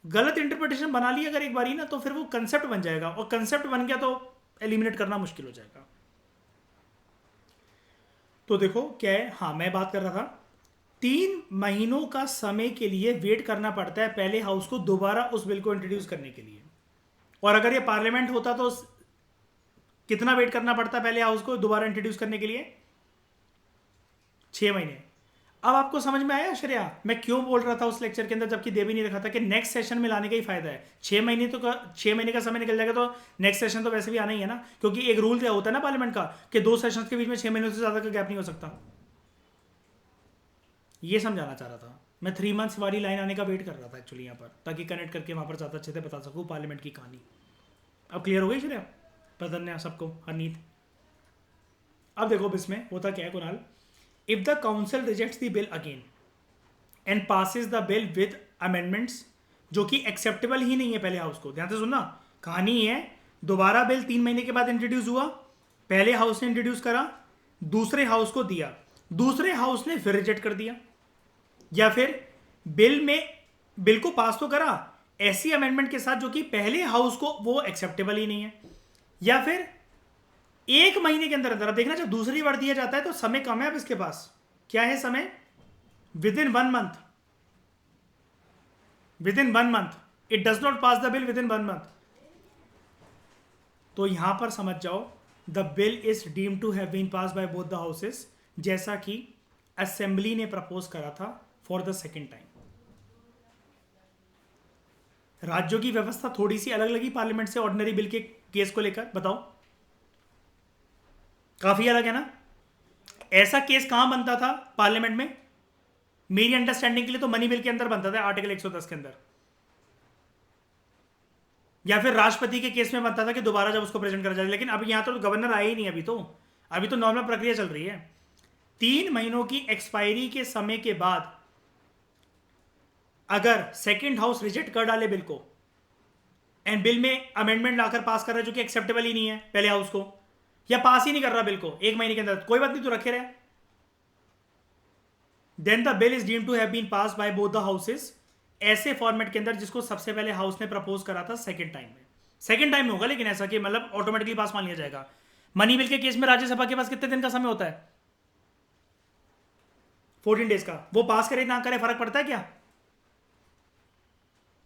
गलत इंटरप्रिटेशन बना ली अगर एक बारी ना, तो फिर वो कंसेप्ट बन जाएगा, और कंसेप्ट बन गया तो एलिमिनेट करना मुश्किल हो जाएगा। तो देखो क्या है, हाँ मैं बात कर रहा था, 3 महीनों का समय के लिए वेट करना पड़ता है पहले हाउस को दोबारा उस बिल को इंट्रोड्यूस करने के लिए। और अगर ये पार्लियामेंट होता तो कितना वेट करना पड़ता है पहले हाउस को दोबारा इंट्रोड्यूस करने के लिए? 6 महीने। अब आपको समझ में आया श्रेया मैं क्यों बोल रहा था उस लेक्चर के अंदर, जबकि दे भी नहीं रखा था, कि नेक्स्ट सेशन में लाने का ही फायदा है। 6 महीने तो 6 महीने का समय निकल जाएगा तो नेक्स्ट सेशन तो वैसे भी आना ही है ना, क्योंकि एक रूल क्या होता है ना पार्लियामेंट का, कि 2 सेशन के बीच में 6 महीनों से ज्यादा का गैप नहीं हो सकता। ये समझाना चाह रहा था मैं, 3 months वाली लाइन आने का वेट कर रहा था एक्चुअली यहाँ पर, ताकि कनेक्ट करके वहाँ पर ज़्यादा अच्छे से बता सकूँ पार्लियामेंट की कहानी। अब क्लियर हो गई श्रेया, प्रधन्य सबको, हरनीत? अब देखो इसमें होता क्या है Kunal, if the council rejects the bill again and passes the bill with amendments, जो कि एक्सेप्टेबल ही नहीं है पहले हाउस को, ध्यान से सुनना, कहानी ये है, दोबारा बिल 3 महीने के बाद इंट्रोड्यूस हुआ, पहले हाउस ने इंट्रोड्यूस करा, दूसरे हाउस को दिया, दूसरे हाउस ने फिर रिजेक्ट कर दिया, या फिर बिल को पास तो करा ऐसी अमेंडमेंट के साथ जो कि पहले हाउस को वो एक्सेप्टेबल ही नहीं है, या फिर 1 महीने के अंदर अंदर, अब देखना जब दूसरी बार दिया जाता है तो समय कम है अब इसके पास, क्या है समय, within 1 month, within 1 month it does not pass the bill within 1 month। तो यहां पर समझ जाओ the bill is deem to have been pass by both the houses, जैसा कि असेंबली ने प्रपोज करा था फॉर द सेकेंड टाइम। राज्यों की व्यवस्था थोड़ी सी अलग लगी पार्लियामेंट से ऑर्डिनरी बिल के केस को लेकर, बताओ। काफी अलग है ना। ऐसा केस कहां बनता था पार्लियामेंट में? मेरी अंडरस्टैंडिंग के लिए तो मनी बिल के अंदर बनता था, आर्टिकल 110 के अंदर, या फिर राष्ट्रपति के केस में बनता था कि दोबारा जब उसको प्रेजेंट करा जाए। लेकिन अब यहां तो गवर्नर आए ही नहीं अभी तो नॉर्मल प्रक्रिया चल रही है। 3 महीनों की एक्सपायरी के समय के बाद अगर सेकेंड हाउस रिजेक्ट कर डाले बिल को, एंड बिल में अमेंडमेंट लाकर पास कर रहा है जो कि एक्सेप्टेबल ही नहीं है पहले हाउस को, या पास ही नहीं कर रहा बिल को 1 महीने के अंदर, कोई बात नहीं, तो रखे रहे, then the bill is deemed to have been pass by both the houses, ऐसे फॉर्मेट के अंदर जिसको सबसे पहले हाउस ने प्रपोज करा था सेकंड टाइम में होगा, लेकिन ऐसा कि मतलब ऑटोमेटिकली पास मान लिया जाएगा। मनी बिल के केस में राज्यसभा के पास कितने दिन का समय होता है? 14 डेज का। वो पास करे ना करे फर्क पड़ता है क्या?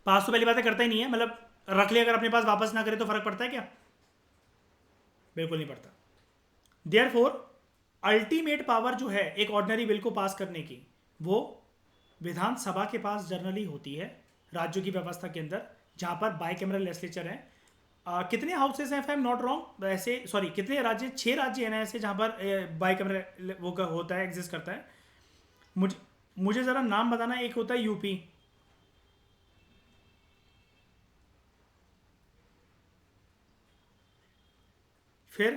पास तो पहली बात है करता ही नहीं है, मतलब रख लिया अगर अपने पास वापस ना करे तो फर्क पड़ता है क्या? बिल्कुल नहीं पड़ता। देयरफॉर अल्टीमेट पावर जो है एक ऑर्डिनरी बिल को पास करने की, वो विधानसभा के पास जनरली होती है राज्यों की व्यवस्था के अंदर, जहां पर बाई कैमरल लेजिस्लेचर है। कितने हाउसेस हैं, if I am not wrong, ऐसे सॉरी कितने राज्य, 6 राज्य हैं ना ऐसे जहां पर बाई कैमरल वो होता है, एग्जिस्ट करता है। मुझे जरा नाम बताना। एक होता है यूपी, फिर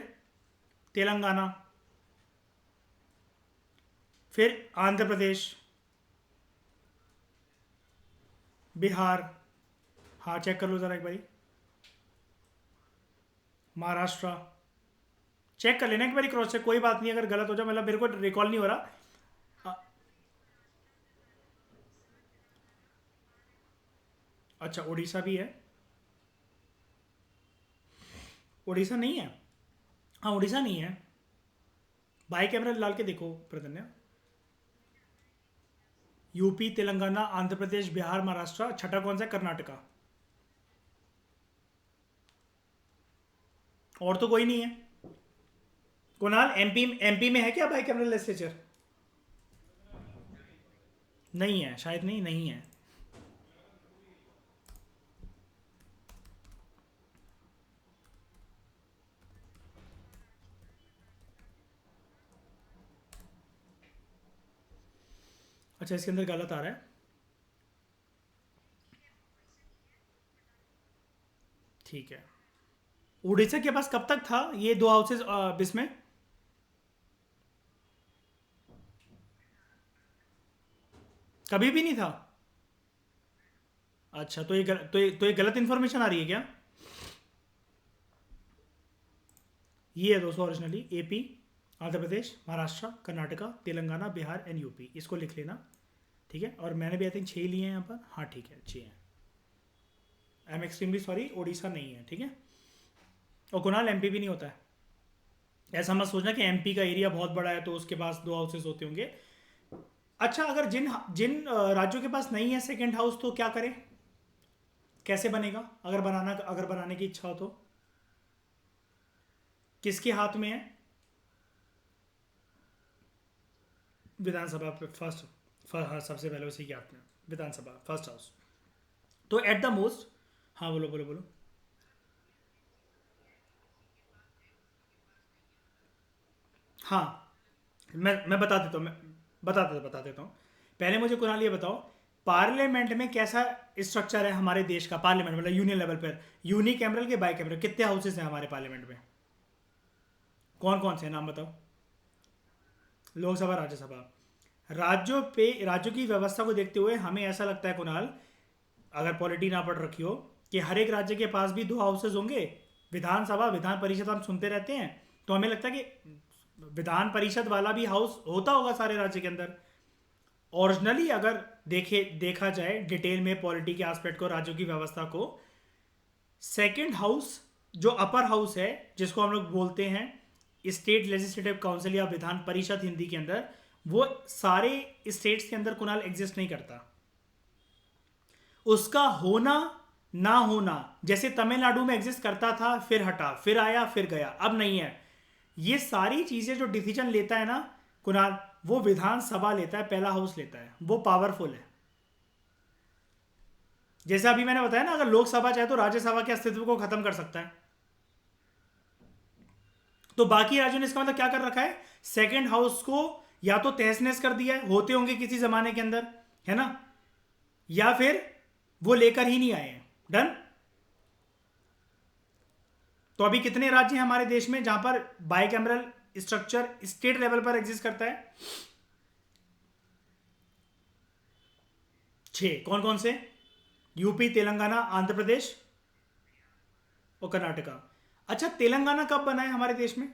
तेलंगाना, फिर आंध्र प्रदेश, बिहार, हाँ चेक कर लो ज़रा एक बारी, महाराष्ट्र, चेक कर लेना एक बारी, क्रॉस चेक, कोई बात नहीं अगर गलत हो जाए, मतलब मेरे को रिकॉल नहीं हो रहा। अच्छा उड़ीसा भी है, उड़ीसा नहीं है, हाँ उड़ीसा नहीं है। बाई कैमरा डाल के देखो प्रधन्य, यूपी, तेलंगाना, आंध्र प्रदेश, बिहार, महाराष्ट्र, छठा कौन सा है? कर्नाटका। और तो कोई नहीं है। कुणाल, एमपी में है क्या बाई कैमरल लेजिस्लेचर? नहीं है शायद, नहीं है। अच्छा इसके अंदर गलत आ रहा है, ठीक है। उड़ीसा के पास कब तक था ये 2 हाउसेज बिस में? कभी भी नहीं था। अच्छा तो ये गलत इन्फॉर्मेशन आ रही है क्या? ये है दोस्तों originally AP, Andhra Pradesh, Maharashtra, Karnataka, Telangana, Bihar and UP, इसको लिख लेना, ठीक है। और मैंने भी आई थिंक 6 लिए हैं यहाँ पर, हाँ ठीक है 6 हैं। I am extremely sorry, Orissa नहीं है, ठीक है। और कुणाल एमपी भी नहीं होता है, ऐसा मत सोचना कि एमपी का एरिया बहुत बड़ा है तो उसके पास 2 हाउसेज होते होंगे। अच्छा अगर जिन जिन राज्यों के पास नहीं है सेकेंड हाउस तो क्या करें, कैसे बनेगा? अगर बनाने की इच्छा हो तो किसके हाथ में है? विधानसभा फर्स्ट, हाँ सबसे पहले उसी के हाथ में, विधानसभा फर्स्ट हाउस। तो एट द मोस्ट, हाँ बोलो बोलो बोलो। हाँ मैं बता देता हूँ। पहले मुझे कुणाल ये बताओ, पार्लियामेंट में कैसा स्ट्रक्चर है हमारे देश का? पार्लियामेंट मतलब यूनियन लेवल पर, यूनिकैमरल के बाई कैमरल, कितने हाउसेस हैं हमारे पार्लियामेंट में? कौन कौन से हैं नाम बताओ। लोकसभा, राज्यसभा। राज्यों की व्यवस्था को देखते हुए हमें ऐसा लगता है कुणाल, अगर पॉलिटी ना पढ़ रखी हो, कि हर एक राज्य के पास भी 2 हाउसेज होंगे। विधानसभा, विधान परिषद हम सुनते रहते हैं, तो हमें लगता है कि विधान परिषद वाला भी हाउस होता होगा सारे राज्य के अंदर। ओरिजिनली अगर देखा जाए डिटेल में पॉलिटी के एस्पेक्ट को, राज्यों की व्यवस्था को, सेकंड हाउस जो अपर हाउस है, जिसको हम लोग बोलते हैं स्टेट लेजिस्लेटिव काउंसिल या विधान परिषद हिंदी के अंदर, वो सारे स्टेट्स के अंदर कुणाल एग्जिस्ट नहीं करता। उसका होना ना होना, जैसे तमिलनाडु में एग्जिस्ट करता था, फिर हटा, फिर आया, फिर गया, अब नहीं है। ये सारी चीजें जो डिसीजन लेता है ना कुणाल, वो विधानसभा लेता है, पहला हाउस लेता है, वो पावरफुल है। जैसे अभी मैंने बताया ना, अगर लोकसभा चाहे तो राज्यसभा के अस्तित्व को खत्म कर सकता है। तो बाकी राज्यों ने इसका मतलब क्या कर रखा है, सेकंड हाउस को या तो तहस नहस कर दिया है, होते होंगे किसी जमाने के अंदर, है ना, या फिर वो लेकर ही नहीं आए हैं। डन। तो अभी कितने राज्य हैं हमारे देश में जहां पर बाइकैमरल स्ट्रक्चर स्टेट लेवल पर एग्जिस्ट करता है? 6। कौन कौन से? यूपी, तेलंगाना, आंध्र प्रदेश और कर्नाटका। अच्छा, तेलंगाना कब बना है हमारे देश में?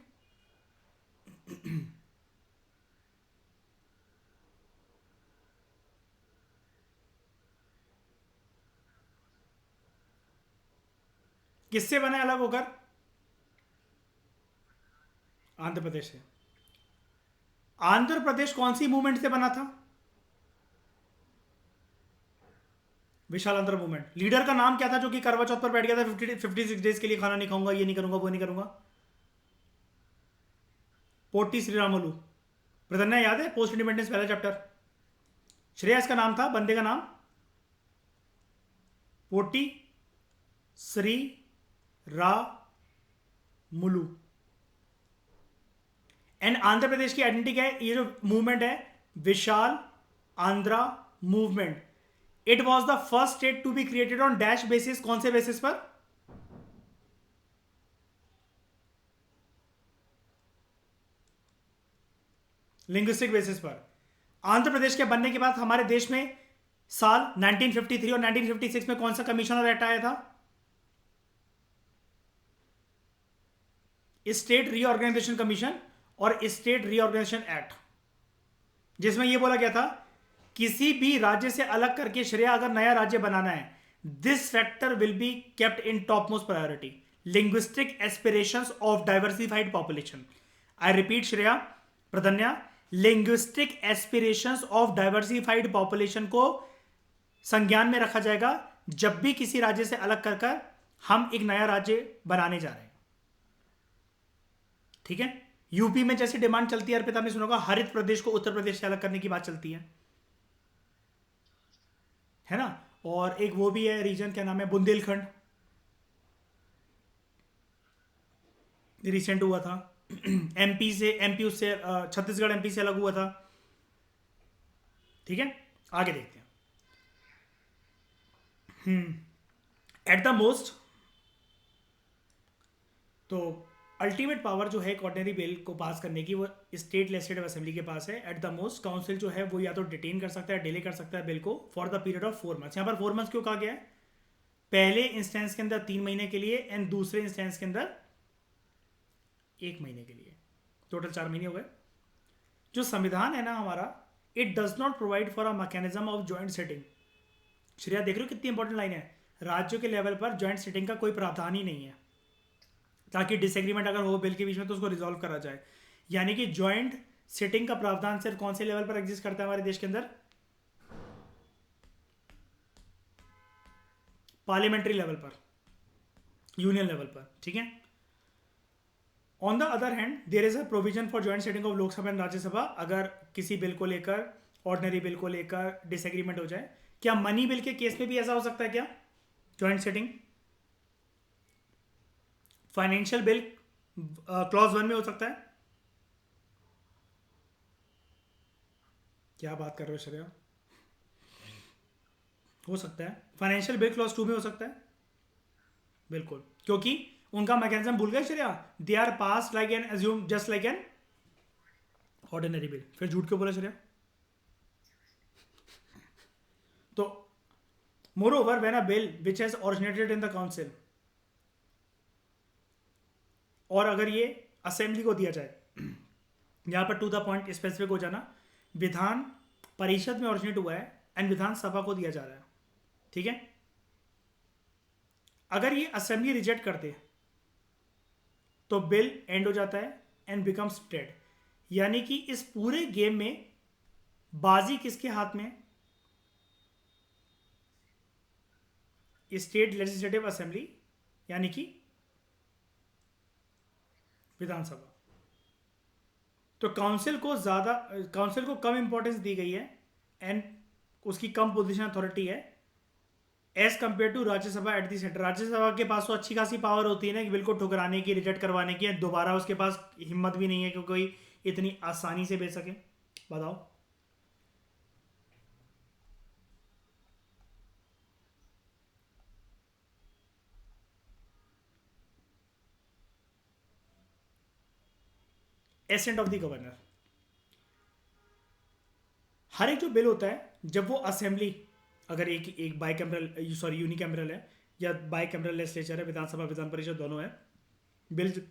किससे बना है अलग होकर? आंध्र प्रदेश से। आंध्र प्रदेश कौन सी मूवमेंट से बना था? विशाल आंध्र मूवमेंट। लीडर का नाम क्या था जो कि करवा चौथ पर बैठ गया था 56 डेज के लिए, खाना नहीं खाऊंगा, ये नहीं करूंगा, वो नहीं करूंगा? पोटी श्रीरामुलू। प्रधन्या याद है? पोस्ट इंडिपेंडेंस पहला चैप्टर। श्रेया इसका नाम था, बंदे का नाम पोटी श्री रा मुलू। एंड आंध्र प्रदेश की आइडेंटिटी क्या है? ये जो मूवमेंट है Vishal Andhra movement, it was the first state to be created on dash basis. कौन से बेसिस पर? लिंग्विस्टिक बेसिस पर। आंध्र प्रदेश के बनने के बाद हमारे देश में साल 1953 और 1956 में कौन सा कमिश्नर एक्ट आया था? स्टेट रीऑर्गेनाइजेशन कमीशन और स्टेट रीऑर्गेनाइजेशन एक्ट, जिसमें यह बोला गया था किसी भी राज्य से अलग करके श्रेया अगर नया राज्य बनाना है, this factor will be kept in top most priority, linguistic aspirations of diversified population. I repeat Shreya, Pradhnya, linguistic aspirations of diversified population को संज्ञान में रखा जाएगा जब भी किसी राज्य से अलग कर हम एक नया राज्य बनाने जा रहे हैं। ठीक है। यूपी में जैसे डिमांड चलती है, अर्पिता आपने सुना होगा, हरित प्रदेश को उत्तर प्रदेश से अलग करने की बात चलती है ना। और एक वो भी है रीजन, क्या नाम है, बुंदेलखंड, रिसेंट हुआ था। एमपी उससे छत्तीसगढ़ एमपी से अलग हुआ था। ठीक है, आगे देखते हैं। एट द मोस्ट, तो अल्टीमेट पावर जो है ऑर्डिनरी बिल को पास करने की वो स्टेट लेजिस्लेटिव असेंबली के पास है। एट द मोस्ट काउंसिल जो है वो या तो डिटेन कर सकता है, डिले कर सकता है बिल को for the period of 4 months. यहाँ पर 4 मंथ्स क्यों कहा गया है? पहले इंस्टेंस के अंदर 3 महीने के लिए एंड दूसरे इंस्टेंस के अंदर 1 महीने के लिए, टोटल 4 महीने हो गए। जो संविधान है ना हमारा, it does not provide for a mechanism of joint setting. Shreya देख रहे हो कितनी इंपॉर्टेंट लाइन है, राज्यों के लेवल पर ज्वाइंट सेटिंग का कोई प्रावधान ही नहीं है, ताकि डिसएग्रीमेंट अगर हो बिल के बीच में तो उसको रिजॉल्व करा जाए। यानी कि ज्वाइंट सिटिंग का प्रावधान सिर्फ कौन से लेवल पर एग्जिस्ट करता है हमारे देश के अंदर? पार्लियामेंट्री लेवल पर, यूनियन लेवल पर। ठीक है। On the other hand there is a provision for joint setting of Lok Sabha and Rajya Sabha. अगर किसी बिल को लेकर, ऑर्डिनरी बिल को लेकर डिसएग्रीमेंट हो जाए, क्या मनी बिल के केस में भी ऐसा हो सकता है क्या joint setting? Financial bill clause 1 में हो सकता है। क्या बात कर रहे हो श्रेया? हो सकता है। फाइनेंशियल बिल क्लॉज 2 में हो सकता है, बिल्कुल, क्योंकि उनका मैकेनिज्म भूल गए Shreya, they are pass like an assume just like an ordinary bill. फिर झूठ क्यों बोला श्रेया? तो moreover when a bill which has originated in the council, और अगर ये असेंबली को दिया जाए, यहां पर टू द पॉइंट स्पेसिफिक हो जाना, विधान परिषद में ओरिजिनेट हुआ है एंड विधानसभा को दिया जा रहा है। ठीक है। अगर ये असेंबली रिजेक्ट करते तो बिल एंड हो जाता है एंड बिकम्स डेड। यानी कि इस पूरे गेम में बाजी किसके हाथ में? स्टेट लेजिस्लेटिव असेंबली, यानी कि विधानसभा। तो काउंसिल को कम इंपॉर्टेंस दी गई है एंड उसकी कम पोजीशन अथॉरिटी है, as compare to Rajya Sabha at the centre. Rajya Sabha के पास तो अच्छी खासी पावर होती है ना कि बिल को ठुकराने की, रिजेक्ट करवाने की, दोबारा उसके पास हिम्मत भी नहीं है कि कोई इतनी आसानी से भेज सके। बताओ। Assent of the governor. हर एक जो बिल होता है जब वो असेंबली, अगर एक बाई कैमरल सॉरी यूनिकैमरल है या बाई कैमरल लेजिस्लेचर है, विधानसभा विधान परिषद दोनों है, बिल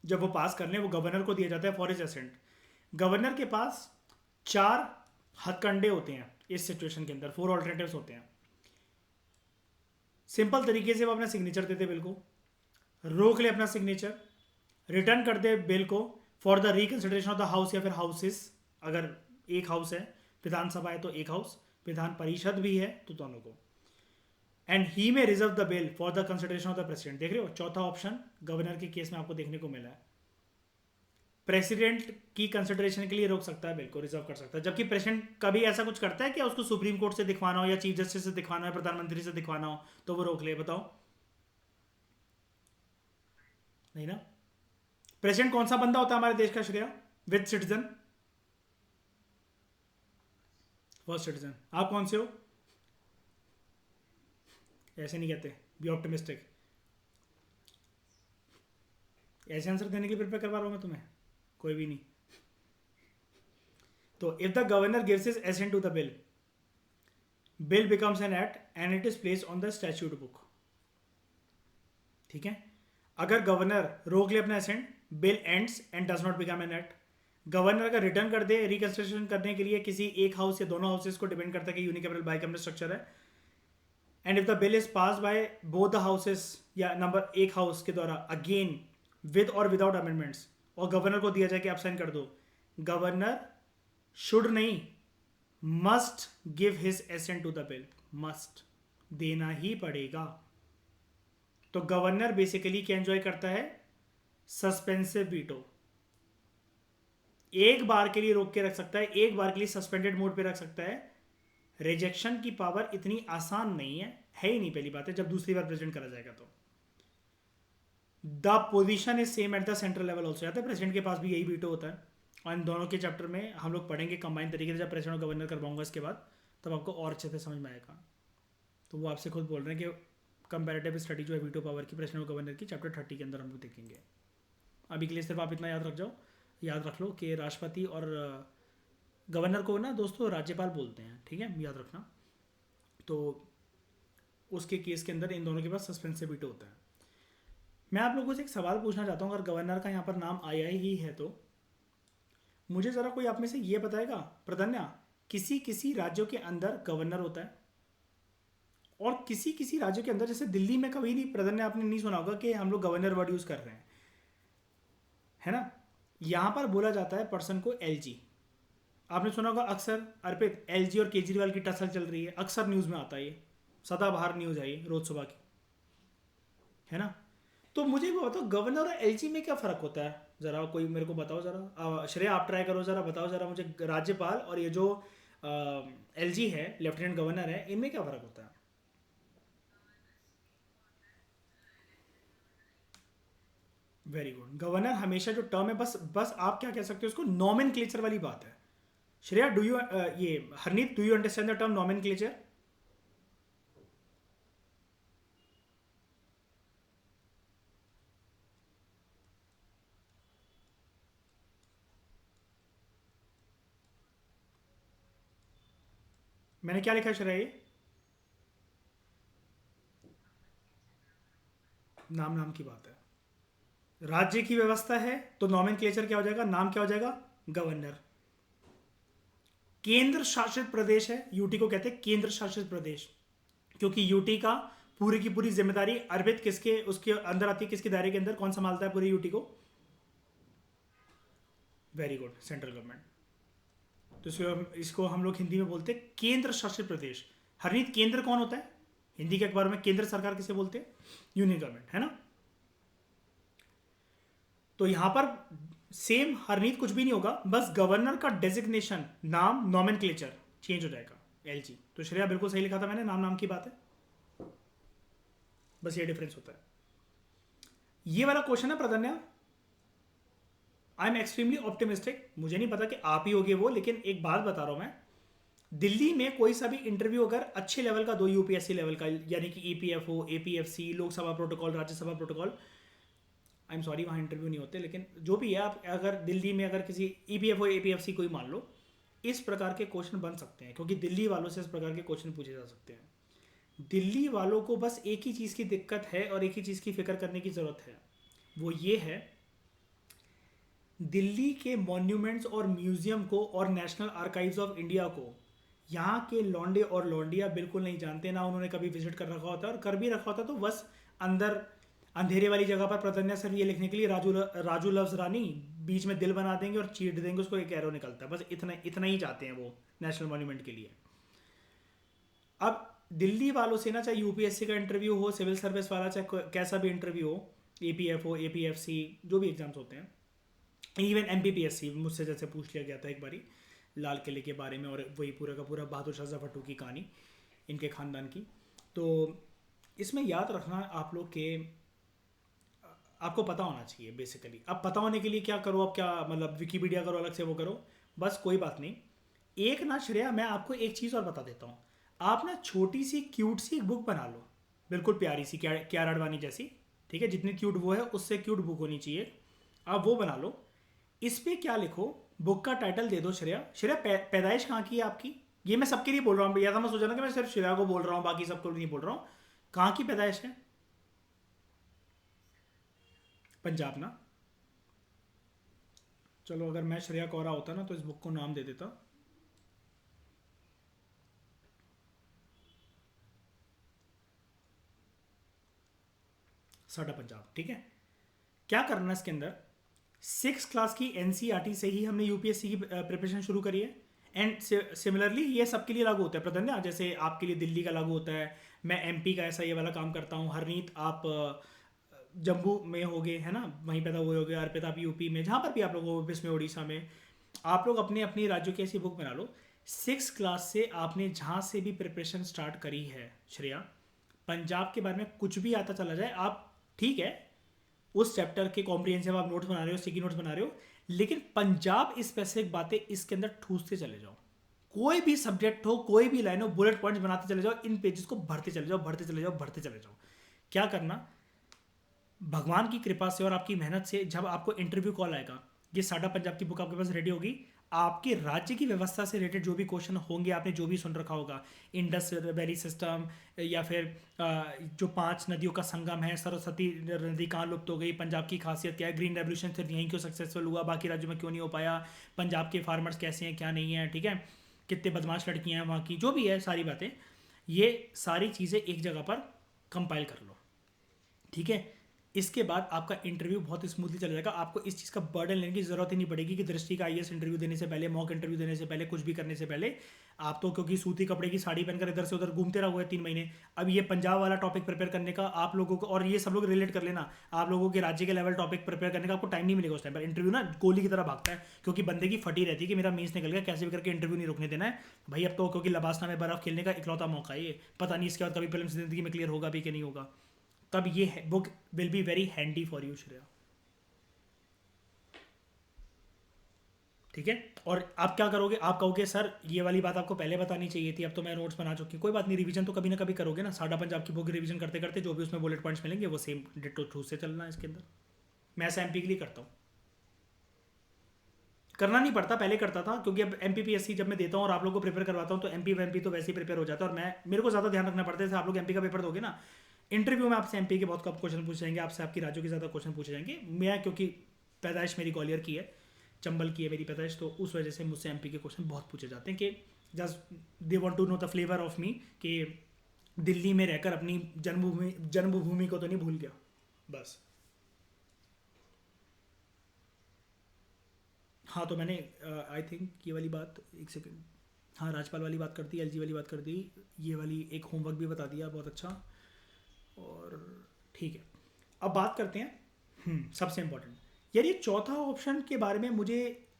जब वो पास कर लें वो गवर्नर को दिया जाता है फॉर इज एसेंट। गवर्नर के पास 4 हथकंडे होते हैं इस सिचुएशन के अंदर, 4 ऑल्टरनेटिव्स होते हैं। सिंपल तरीके से वो अपना सिग्नेचर देते बिल को, रोक ले अपना सिग्नेचर, रिटर्न कर दे बिल को for the reconsideration of the house या फिर हाउसेस, अगर एक हाउस है, विधानसभा है तो एक हाउस, विधान परिषद भी है तो दोनों को। एंड ही में reserve the bill for the consideration of the president. देख रहे हो, चौथा ऑप्शन गवर्नर के केस में आपको देखने को मिला है। प्रेसिडेंट की कंसिडरेशन के लिए रोक सकता है बिल को, रिजर्व कर सकता है। जबकि प्रेसिडेंट कभी ऐसा कुछ करता है कि उसको सुप्रीम कोर्ट से दिखवाना हो या चीफ जस्टिस से दिखवाना हो, प्रधानमंत्री से दिखवाना हो तो वो रोक ले। बताओ। नहीं ना। प्रेसिडेंट कौन सा बंदा होता है हमारे देश का Shreya? With citizen, first citizen. आप कौन से हो? ऐसे नहीं कहते, बी ऑप्टिमिस्टिक। ऐसे आंसर देने के लिए प्रिपेयर करवा रहा हूं मैं तुम्हें? कोई भी नहीं। तो if the governor gives his assent to the bill, bill becomes an act and it is place on the statute book. ठीक है। अगर गवर्नर रोक ले अपना assent, bill ends and does not become an act. Governor अगर return कर दे reconstruction करने के लिए किसी एक हाउस या दोनों हाउसेस को, डिपेंड करता है कि यूनिकैमरल बाइकैमरल स्ट्रक्चर है, and if the bill is pass by both the houses या नंबर एक हाउस के द्वारा अगेन विद और विदाउट अमेंडमेंट्स, और गवर्नर को दिया जाए कि आप साइन कर दो, गवर्नर शुड नहीं, must give his assent to the bill. Must, देना ही पड़ेगा। तो गवर्नर बेसिकली क्या एंजॉय करता है? Suspensive veto. एक बार के लिए रोक के रख सकता है, एक बार के लिए सस्पेंडेड मोड पे रख सकता है। रिजेक्शन की पावर इतनी आसान नहीं है ही नहीं, पहली बात है। जब दूसरी बार प्रेजेंट करा जाएगा तो the position is same at the central level also. आता है प्रेसिडेंट के पास भी यही वीटो होता है, और इन दोनों के चैप्टर में हम लोग पढ़ेंगे कंबाइन तरीके से। जब प्रेसिडेंट और गवर्नर करवाऊंगा इसके बाद, तब आपको और अच्छे से समझ में आएगा। तो वो आपसे खुद बोल रहे हैं कि कंपैरेटिव स्टडी जो है वीटो पावर की प्रेसिडेंट और गवर्नर की, चैप्टर 30 के अंदर हम लोग देखेंगे। अभी के लिए सिर्फ आप इतना याद रख जाओ, याद रख लो कि राष्ट्रपति और गवर्नर को ना दोस्तों राज्यपाल बोलते हैं, ठीक है, याद रखना। तो उसके केस के अंदर इन दोनों के पास सस्पेंसिव वीटो होता है। मैं आप लोगों से एक सवाल पूछना चाहता हूँ, अगर गवर्नर का यहाँ पर नाम आया ही है तो मुझे ज़रा कोई आप में से ये बताएगा, प्रधन्या, किसी किसी राज्यों के अंदर गवर्नर होता है और किसी किसी राज्यों के अंदर, जैसे दिल्ली में कभी नहीं, प्रधन्या आपने नहीं सुना होगा कि हम लोग गवर्नर वर्ड यूज़ कर रहे हैं, है ना। यहाँ पर बोला जाता है पर्सन को एलजी। आपने सुना होगा अक्सर, अर्पित, एलजी और केजरीवाल की टसल चल रही है, अक्सर न्यूज़ में आता है, ये सदाबहार न्यूज़ है ये, रोज सुबह की, है ना। तो मुझे वो बताओ, गवर्नर और एलजी में क्या फ़र्क होता है? ज़रा कोई मेरे को बताओ ज़रा। श्रेया आप ट्राई करो ज़रा, बताओ ज़रा मुझे, राज्यपाल और ये जो एलजी है, लेफ्टिनेंट गवर्नर है, इनमें क्या फ़र्क होता है? Very good. गवर्नर हमेशा जो टर्म है, बस बस आप क्या कह सकते हो उसको, नॉमेनक्लेचर वाली बात है। श्रेया डू यू ये Harneet, do you understand the term nomenclature? मैंने क्या लिखा है श्रेया? ये नाम नाम की बात है। राज्य की व्यवस्था है तो नॉमेनक्लेचर क्या हो जाएगा? नाम क्या हो जाएगा? गवर्नर। केंद्र शासित प्रदेश है, यूटी को कहते हैं केंद्र शासित प्रदेश, क्योंकि यूटी का पूरी की पूरी जिम्मेदारी अर्पित किसके उसके अंदर आती है, किसके दायरे के अंदर, कौन संभालता है पूरी यूटी को? Very good, central government. तो इसको हम लोग हिंदी में बोलते हैं केंद्र शासित प्रदेश। हरनीत, केंद्र कौन होता है हिंदी के अखबार में? केंद्र सरकार किसे बोलते हैं? यूनियन गवर्नमेंट, है ना। तो यहां पर सेम हरनीत, कुछ भी नहीं होगा, बस गवर्नर का डेजिग्नेशन, नाम, नॉमेनक्लेचर चेंज हो जाएगा, एलजी। तो श्रेया बिल्कुल सही लिखा था मैंने, नाम नाम की बात है। बस ये डिफरेंस होता है। ये वाला क्वेश्चन है प्रधन्या, आई एम एक्सट्रीमली ऑप्टिमिस्टिक, मुझे नहीं पता कि आप ही होगे वो, लेकिन एक बात बता रहा हूं मैं, दिल्ली में कोई सा भी इंटरव्यू अगर अच्छे लेवल का दो, यूपीएससी लेवल का, यानी कि EPFO, APFC, Lok Sabha protocol, Rajya Sabha protocol, I am sorry वहाँ इंटरव्यू नहीं होते, लेकिन जो भी है, आप अगर दिल्ली में अगर किसी ईपीएफओ एपीएफसी कोई मान लो, इस प्रकार के क्वेश्चन बन सकते हैं, क्योंकि दिल्ली वालों से इस प्रकार के क्वेश्चन पूछे जा सकते हैं। दिल्ली वालों को बस एक ही चीज़ की दिक्कत है और एक ही चीज़ की फिक्र करने की ज़रूरत है, वो ये है, दिल्ली के मॉन्यूमेंट्स और म्यूजियम को और नेशनल आर्काइव्स ऑफ इंडिया को यहाँ के लौंडे और लौंडिया बिल्कुल नहीं जानते, ना उन्होंने कभी विजिट कर रखा होता है, और कर भी रखा होता तो बस अंदर अंधेरे वाली जगह पर प्रतन्या सिर्फ ये लिखने के लिए राजू लव्स रानी, बीच में दिल बना देंगे और चीट देंगे उसको, एक एरो निकलता है, बस इतना इतना ही चाहते हैं वो नेशनल मॉन्यूमेंट के लिए। अब दिल्ली वालों से ना, चाहे यूपीएससी का इंटरव्यू हो, सिविल सर्विस वाला, चाहे कैसा भी इंटरव्यू हो, एपीएफओ, एपीएफसी, जो भी एग्जाम्स होते हैं, इवन एमपीपीएससी, मुझसे जैसे पूछ लिया गया था एक बारी लाल किले के बारे में, और वही पूरा का पूरा बहादुर शाह जफर की कहानी इनके ख़ानदान की। तो इसमें याद रखना आप लोग के, आपको पता होना चाहिए बेसिकली। अब पता होने के लिए क्या करो, अब क्या मतलब विकीपीडिया करो अलग से, वो करो, बस कोई बात नहीं। एक ना श्रेया, मैं आपको एक चीज़ और बता देता हूँ, आप ना छोटी सी क्यूट सी एक बुक बना लो, बिल्कुल प्यारी सी, क्यारा अडवाणी जैसी, ठीक है, जितनी क्यूट वो है उससे क्यूट बुक होनी चाहिए, आप वो बना लो। इस पे क्या लिखो, बुक का टाइटल दे दो श्रेया। श्रेया पैदाइश कहाँ की है आपकी? ये मैं सबके लिए बोल रहा हूँ, या तो मैं सोचा ना कि मैं सिर्फ श्रेया को बोल रहा हूँ, बाकी सबको नहीं बोल रहा हूँ। कहाँ की पैदाइश है? पंजाब ना? चलो अगर मैं श्रेया कौरा होता ना तो इस बुक को नाम दे देता साडा पंजाब, ठीक है। क्या करना है इसके अंदर, 6 क्लास की एनसीईआरटी से ही हमने यूपीएससी की प्रिपरेशन शुरू करी है, एंड सिमिलरली ये सबके लिए लागू होता है प्रधन्या, जैसे आपके लिए दिल्ली का लागू होता है, मैं एमपी का ऐसा ये वाला काम करता हूँ, हरनीत आप जम्मू में होगे, है ना, वहीं पैदा हुए होगे, अर्पिता आप यूपी में, जहाँ पर भी आप लोग हो, इसमें उड़ीसा में, आप लोग अपने अपने राज्यों की ऐसी बुक बना लो। 6 क्लास से आपने जहाँ से भी प्रिपरेशन स्टार्ट करी है श्रेया, पंजाब के बारे में कुछ भी आता चला जाए, आप ठीक है उस चैप्टर के कॉम्प्रिहेंसिव आप नोट्स बना रहे हो, स्टिकी नोट्स बना रहे हो, लेकिन पंजाब स्पेसिफिक बातें इसके अंदर ठूसते चले जाओ। कोई भी सब्जेक्ट हो, कोई भी लाइन हो, बुलेट पॉइंट्स बनाते चले जाओ, इन पेजेस को भरते चले जाओ, भरते चले जाओ, भरते चले जाओ। क्या करना, भगवान की कृपा से और आपकी मेहनत से जब आपको इंटरव्यू कॉल आएगा, ये साडा पंजाब की बुक आपके पास रेडी होगी, आपके राज्य की व्यवस्था से रिलेटेड जो भी क्वेश्चन होंगे, आपने जो भी सुन रखा होगा, इंडस वैली सिस्टम, या फिर जो 5 नदियों का संगम है, सरस्वती नदी कहाँ लुप्त हो गई, पंजाब की खासियत क्या है, ग्रीन रेवोल्यूशन सिर्फ यहीं क्यों सक्सेसफुल हुआ, बाकी राज्यों में क्यों नहीं हो पाया, पंजाब के फार्मर्स कैसे हैं क्या नहीं है, ठीक है, कितने बदमाश लड़कियाँ हैं वहाँ की, जो भी है सारी बातें, ये सारी चीज़ें एक जगह पर कंपाइल कर लो, ठीक है। इसके बाद आपका इंटरव्यू बहुत स्मूथली चल जाएगा, आपको इस चीज़ का बर्डन लेने की जरूरत ही नहीं पड़ेगी कि दृष्टि का आईएएस इंटरव्यू देने से पहले, मॉक इंटरव्यू देने से पहले, कुछ भी करने से पहले आप तो क्योंकि सूती कपड़े की साड़ी पहनकर इधर से उधर घूमते रहोगे 3 महीने, अब ये पंजाब वाला टॉपिक प्रिपेयर करने का आप लोगों को, और ये सब लोग रिलेट कर लेना, आप लोगों के राज्य के लेवल टॉपिक प्रिपेयर करने का आपको टाइम नहीं मिलेगा उस टाइम पर। इंटरव्यू ना गोली की तरह भागता है, क्योंकि बंदे की फटी रहती है कि मेरा मीन्स निकल गया, कैसे भी करके इंटरव्यू नहीं रुकने देना है भाई। अब तो क्योंकि लबासना में बर्फ खेलने का इकलौता मौका है ये, पता नहीं इसके बाद कभी फिल्म जिंदगी में क्लियर होगा भी कि नहीं होगा, तब ये book will be very handy for you Shreya, ठीक है। और आप क्या करोगे, आप कहोगे सर ये वाली बात आपको पहले बतानी चाहिए थी, अब तो मैं नोट्स बना चुकी हूँ, कोई बात नहीं, रिवीजन तो कभी ना कभी करोगे ना, साडा पंजाब की बुक रिवीजन करते करते जो भी उसमें बुलेट पॉइंट्स मिलेंगे वो सेम डिटो ठूस से चलना है इसके अंदर। मैं ऐसा एमपी के लिए करता हूँ, करना नहीं पड़ता, पहले करता था, क्योंकि अब एमपीपीएससी जब मैं देता हूँ और आप लोगों को प्रिपेयर करवाता हूँ तो एमपी तो वैसे ही प्रिपेयर हो जाता है, और मैं मेरे को ज़्यादा ध्यान रखना पड़ता है, जैसे आप लोग एमपी का पेपर दोगे ना, इंटरव्यू में आपसे एमपी के बहुत कम क्वेश्चन पूछे जाएंगे, आपसे आपकी राज्यों के ज़्यादा क्वेश्चन पूछे जाएंगे। मैं क्योंकि पैदाइश मेरी ग्वालियर की है, चंबल की है मेरी पैदाइश, तो उस वजह से मुझसे एमपी के क्वेश्चन बहुत पूछे जाते हैं कि just they want to know the flavour of me, कि दिल्ली में रहकर अपनी जन्मभूमि को तो नहीं भूल गया, बस। हाँ तो मैंने आई थिंक ये वाली बात, एक सेकंड, हाँ राजपाल वाली बात कर दी, एलजी वाली बात कर दी, ये वाली एक होमवर्क भी बता दिया, बहुत अच्छा। और ठीक है, अब बात करते हैं सबसे इम्पोर्टेंट, यार ये चौथा ऑप्शन के बारे में मुझे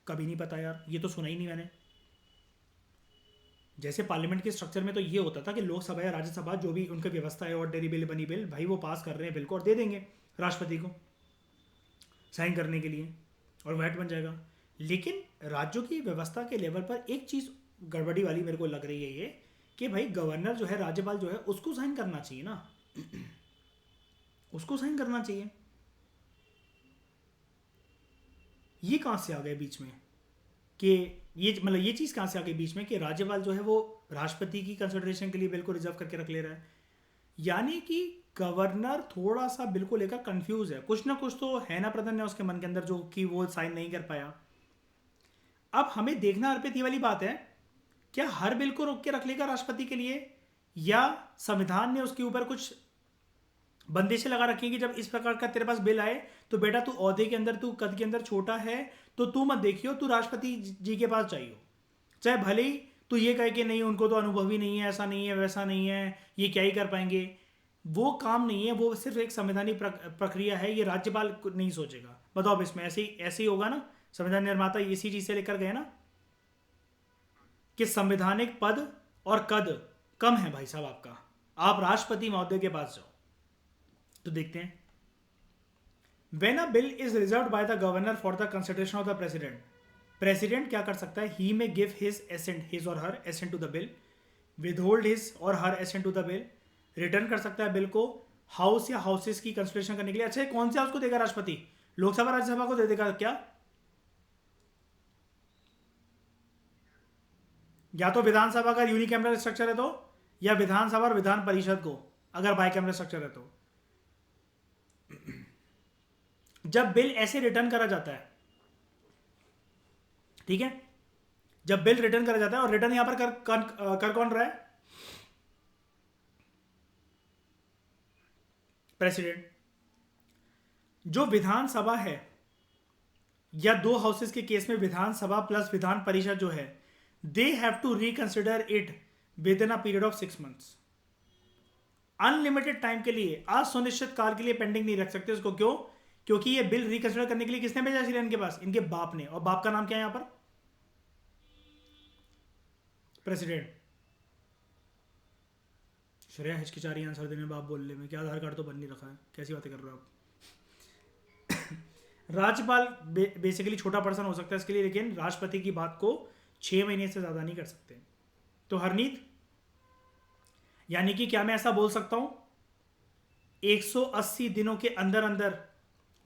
कभी नहीं पता यार, ये तो सुना ही नहीं मैंने, जैसे पार्लियामेंट के स्ट्रक्चर में तो ये होता था कि लोकसभा या राज्यसभा जो भी उनकी व्यवस्था है, ऑर्डनरी बिल बनी बिल, भाई वो पास कर रहे हैं बिल को और दे देंगे राष्ट्रपति को साइन करने के लिए और वैट बन जाएगा। लेकिन राज्यों की व्यवस्था के लेवल पर एक चीज़ गड़बड़ी वाली मेरे को लग रही है ये, कि भाई गवर्नर जो है, राज्यपाल जो है, उसको साइन करना चाहिए ना, उसको साइन करना चाहिए। ये कहाँ से आ गए बीच में कि ये मतलब ये चीज़ कहाँ से आ गई बीच में कि राज्यपाल जो है वो राष्ट्रपति की कंसिडरेशन के लिए बिल को रिजर्व करके रख ले रहा है। यानी कि गवर्नर थोड़ा सा बिल को लेकर कंफ्यूज है, कुछ ना कुछ तो है ना प्रधान ने उसके मन के अंदर जो कि वो साइन नहीं कर पाया। अब हमें देखना अर्पित ये वाली बात है, क्या हर बिल को रोक के रख लेगा राष्ट्रपति के लिए, या संविधान ने उसके ऊपर कुछ बंदिशें लगा रखी हैं कि जब इस प्रकार का तेरे पास बिल आए तो बेटा तू ओहदे के अंदर, तू कद के अंदर छोटा है तो तू मत देखियो, तू राष्ट्रपति जी के पास चाहिए, चाहे भले ही तू ये कहे कि नहीं उनको तो अनुभव ही नहीं है, ऐसा नहीं है, वैसा नहीं है, ये क्या ही कर पाएंगे। वो काम नहीं है, वो सिर्फ एक संवैधानिक प्रक्रिया है, ये राज्यपाल नहीं सोचेगा। बताओ अब इसमें ऐसे ही होगा ना, संविधान निर्माता इसी चीज से लेकर गए ना कि संवैधानिक पद और कद कम है भाई साहब आपका, आप राष्ट्रपति महोदय के पास जाओ। तो देखते हैं, when a bill is reserved by the governor for the consideration of the president, president क्या कर सकता है, he may give his assent, his or her assent to the bill, withhold his or her assent to the bill, return कर सकता है bill को house या houses की कंसिडरेशन करने के लिए। अच्छा, कौन से हाउस को देगा राष्ट्रपति, लोकसभा राज्यसभा को दे देगा क्या, या तो विधानसभा का यूनिकैमरल स्ट्रक्चर है तो, या विधानसभा और विधान परिषद को अगर बाइकैमरल स्ट्रक्चर है तो। जब बिल ऐसे रिटर्न करा जाता है, ठीक है, जब बिल रिटर्न करा जाता है, और रिटर्न यहां पर कर कौन रहा है, प्रेसिडेंट। जो विधानसभा है या दो हाउसेस के केस में विधानसभा प्लस विधान परिषद जो है, they have to reconsider it within a period of 6 months, unlimited time के लिए, असुनिश्चित काल के लिए पेंडिंग नहीं रख सकते उसको। क्यों, क्योंकि ये बिल रिकंसिडर करने के लिए किसने भेजा श्री इनके पास, इनके बाप ने, और बाप का नाम क्या है यहां पर, प्रेसिडेंट। श्रेया हिचकिचा रही आंसर देने, बाप बोलने में, क्या आधार कार्ड तो बन नहीं रखा है, कैसी बातें कर रहे हो आप। राज्यपाल बेसिकली छोटा पर्सन हो सकता है इसके लिए, लेकिन राष्ट्रपति की बात को 6 महीने से ज्यादा नहीं कर सकते। तो हरनीत, यानी कि क्या मैं ऐसा बोल सकता हूं 180 दिनों के अंदर अंदर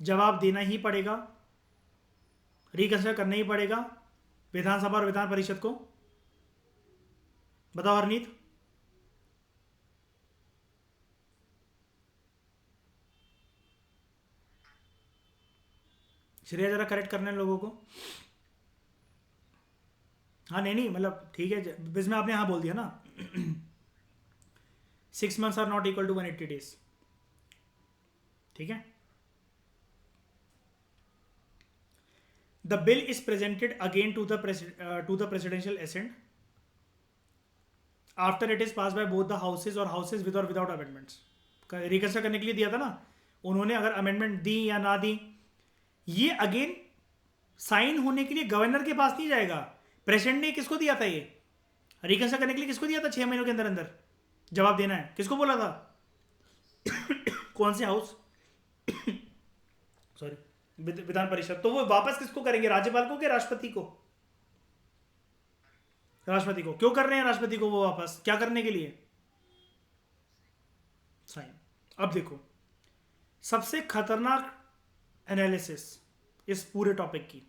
जवाब देना ही पड़ेगा, रिकंसिडर करना ही पड़ेगा विधानसभा और विधान परिषद को। बताओ हरनीत। श्रेया जरा करेक्ट करने लोगों को। हाँ नहीं मतलब ठीक है, इसमें आपने हाँ बोल दिया ना। 6 months are not equal to 180 days, ठीक है। The bill is presented again to the presidential assent after it is pass by both the houses, और हाउसेज विद और विदाउट अमेंडमेंट्स। रिकंसिडर करने के लिए दिया था ना उन्होंने, अगर अमेंडमेंट दी या ना दी, ये अगेन साइन होने के लिए गवर्नर के पास नहीं जाएगा। प्रेसिडेंट ने किसको दिया था ये रिकंसिडर करने के लिए, किसको दिया था 6 महीनों के अंदर अंदर जवाब देना है, किसको बोला था? कौन से हाउस, सॉरी विधान परिषद। तो वो वापस किसको करेंगे, राज्यपाल को कि राष्ट्रपति को? राष्ट्रपति को। क्यों कर रहे हैं राष्ट्रपति को वो वापस, क्या करने के लिए? साइन। अब देखो, सबसे खतरनाक एनालिसिस इस पूरे टॉपिक की,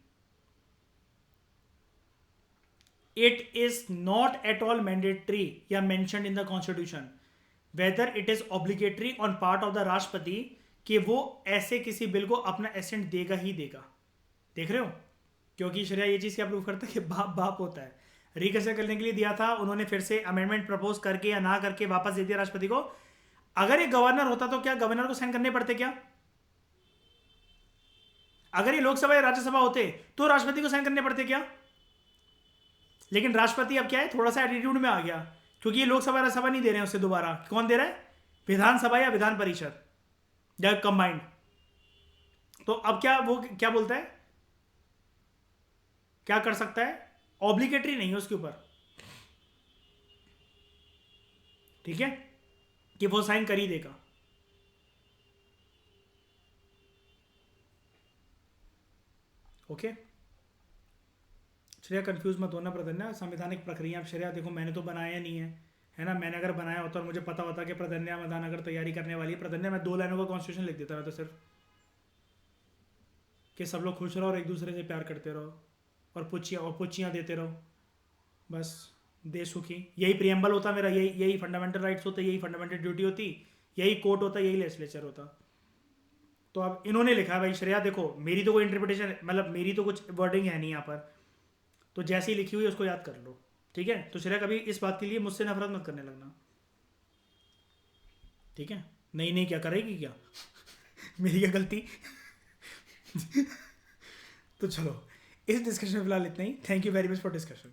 it is not at all mandatory या mentioned in the constitution whether it is obligatory on part of the राष्ट्रपति कि वो ऐसे किसी बिल को अपना एसेंट देगा ही देगा। देख रहे हो, क्योंकि श्रेया ये चीज क्या प्रूव करता है कि बाप बाप होता है। रिकंसिडर करने के लिए दिया था उन्होंने, फिर से अमेंडमेंट प्रपोज करके या ना करके वापस दे दिया राष्ट्रपति को। अगर ये गवर्नर होता तो क्या गवर्नर को साइन करने पड़ते क्या? अगर ये लोकसभा या राज्यसभा होते तो राष्ट्रपति को साइन करने पड़ते क्या? लेकिन राष्ट्रपति अब क्या है, थोड़ा सा एटीट्यूड में आ गया, क्योंकि ये लोकसभा राज्यसभा नहीं दे रहे हैं उससे दोबारा। कौन दे रहा है? विधानसभा या विधान परिषद या कंबाइंड। तो अब क्या वो क्या बोलता है, क्या कर सकता है? ऑब्लिगेटरी नहीं है उसके ऊपर, ठीक है, कि वो साइन कर ही देगा। ओके, श्रेया कंफ्यूज मत होना प्रधन्या, संवैधानिक प्रक्रिया। अब श्रेया देखो मैंने तो बनाया नहीं है ना, मैंने अगर बनाया होता और मुझे पता होता कि प्रधन्या मैदान अगर तैयारी करने वाली है, प्रधन्या मैं 2 लाइनों का कॉन्स्टिट्यूशन लिख देता, मैं तो सिर्फ कि सब लोग खुश रहो और एक दूसरे से प्यार करते रहो और पुच्चियाँ देते रहो, बस देश सुखी। यही प्रियम्बल होता मेरा, यही फंडामेंटल राइट्स होते, यही फंडामेंटल ड्यूटी होती, यही कोर्ट होता, यही लेजिस्लेचर होता। तो अब इन्होंने लिखा है भाई श्रेया देखो, मेरी तो कोई इंटरप्रिटेशन मतलब मेरी तो कुछ वर्डिंग है नहीं यहाँ पर, तो जैसी ही लिखी हुई है उसको याद कर लो, ठीक है। तो श्रेया कभी इस बात के लिए मुझसे नफरत मत करने लगना, ठीक है। नहीं नहीं क्या करेगी क्या मेरी क्या गलती तो चलो, इस डिस्कशन में फिलहाल इतना ही। Thank you very much for discussion.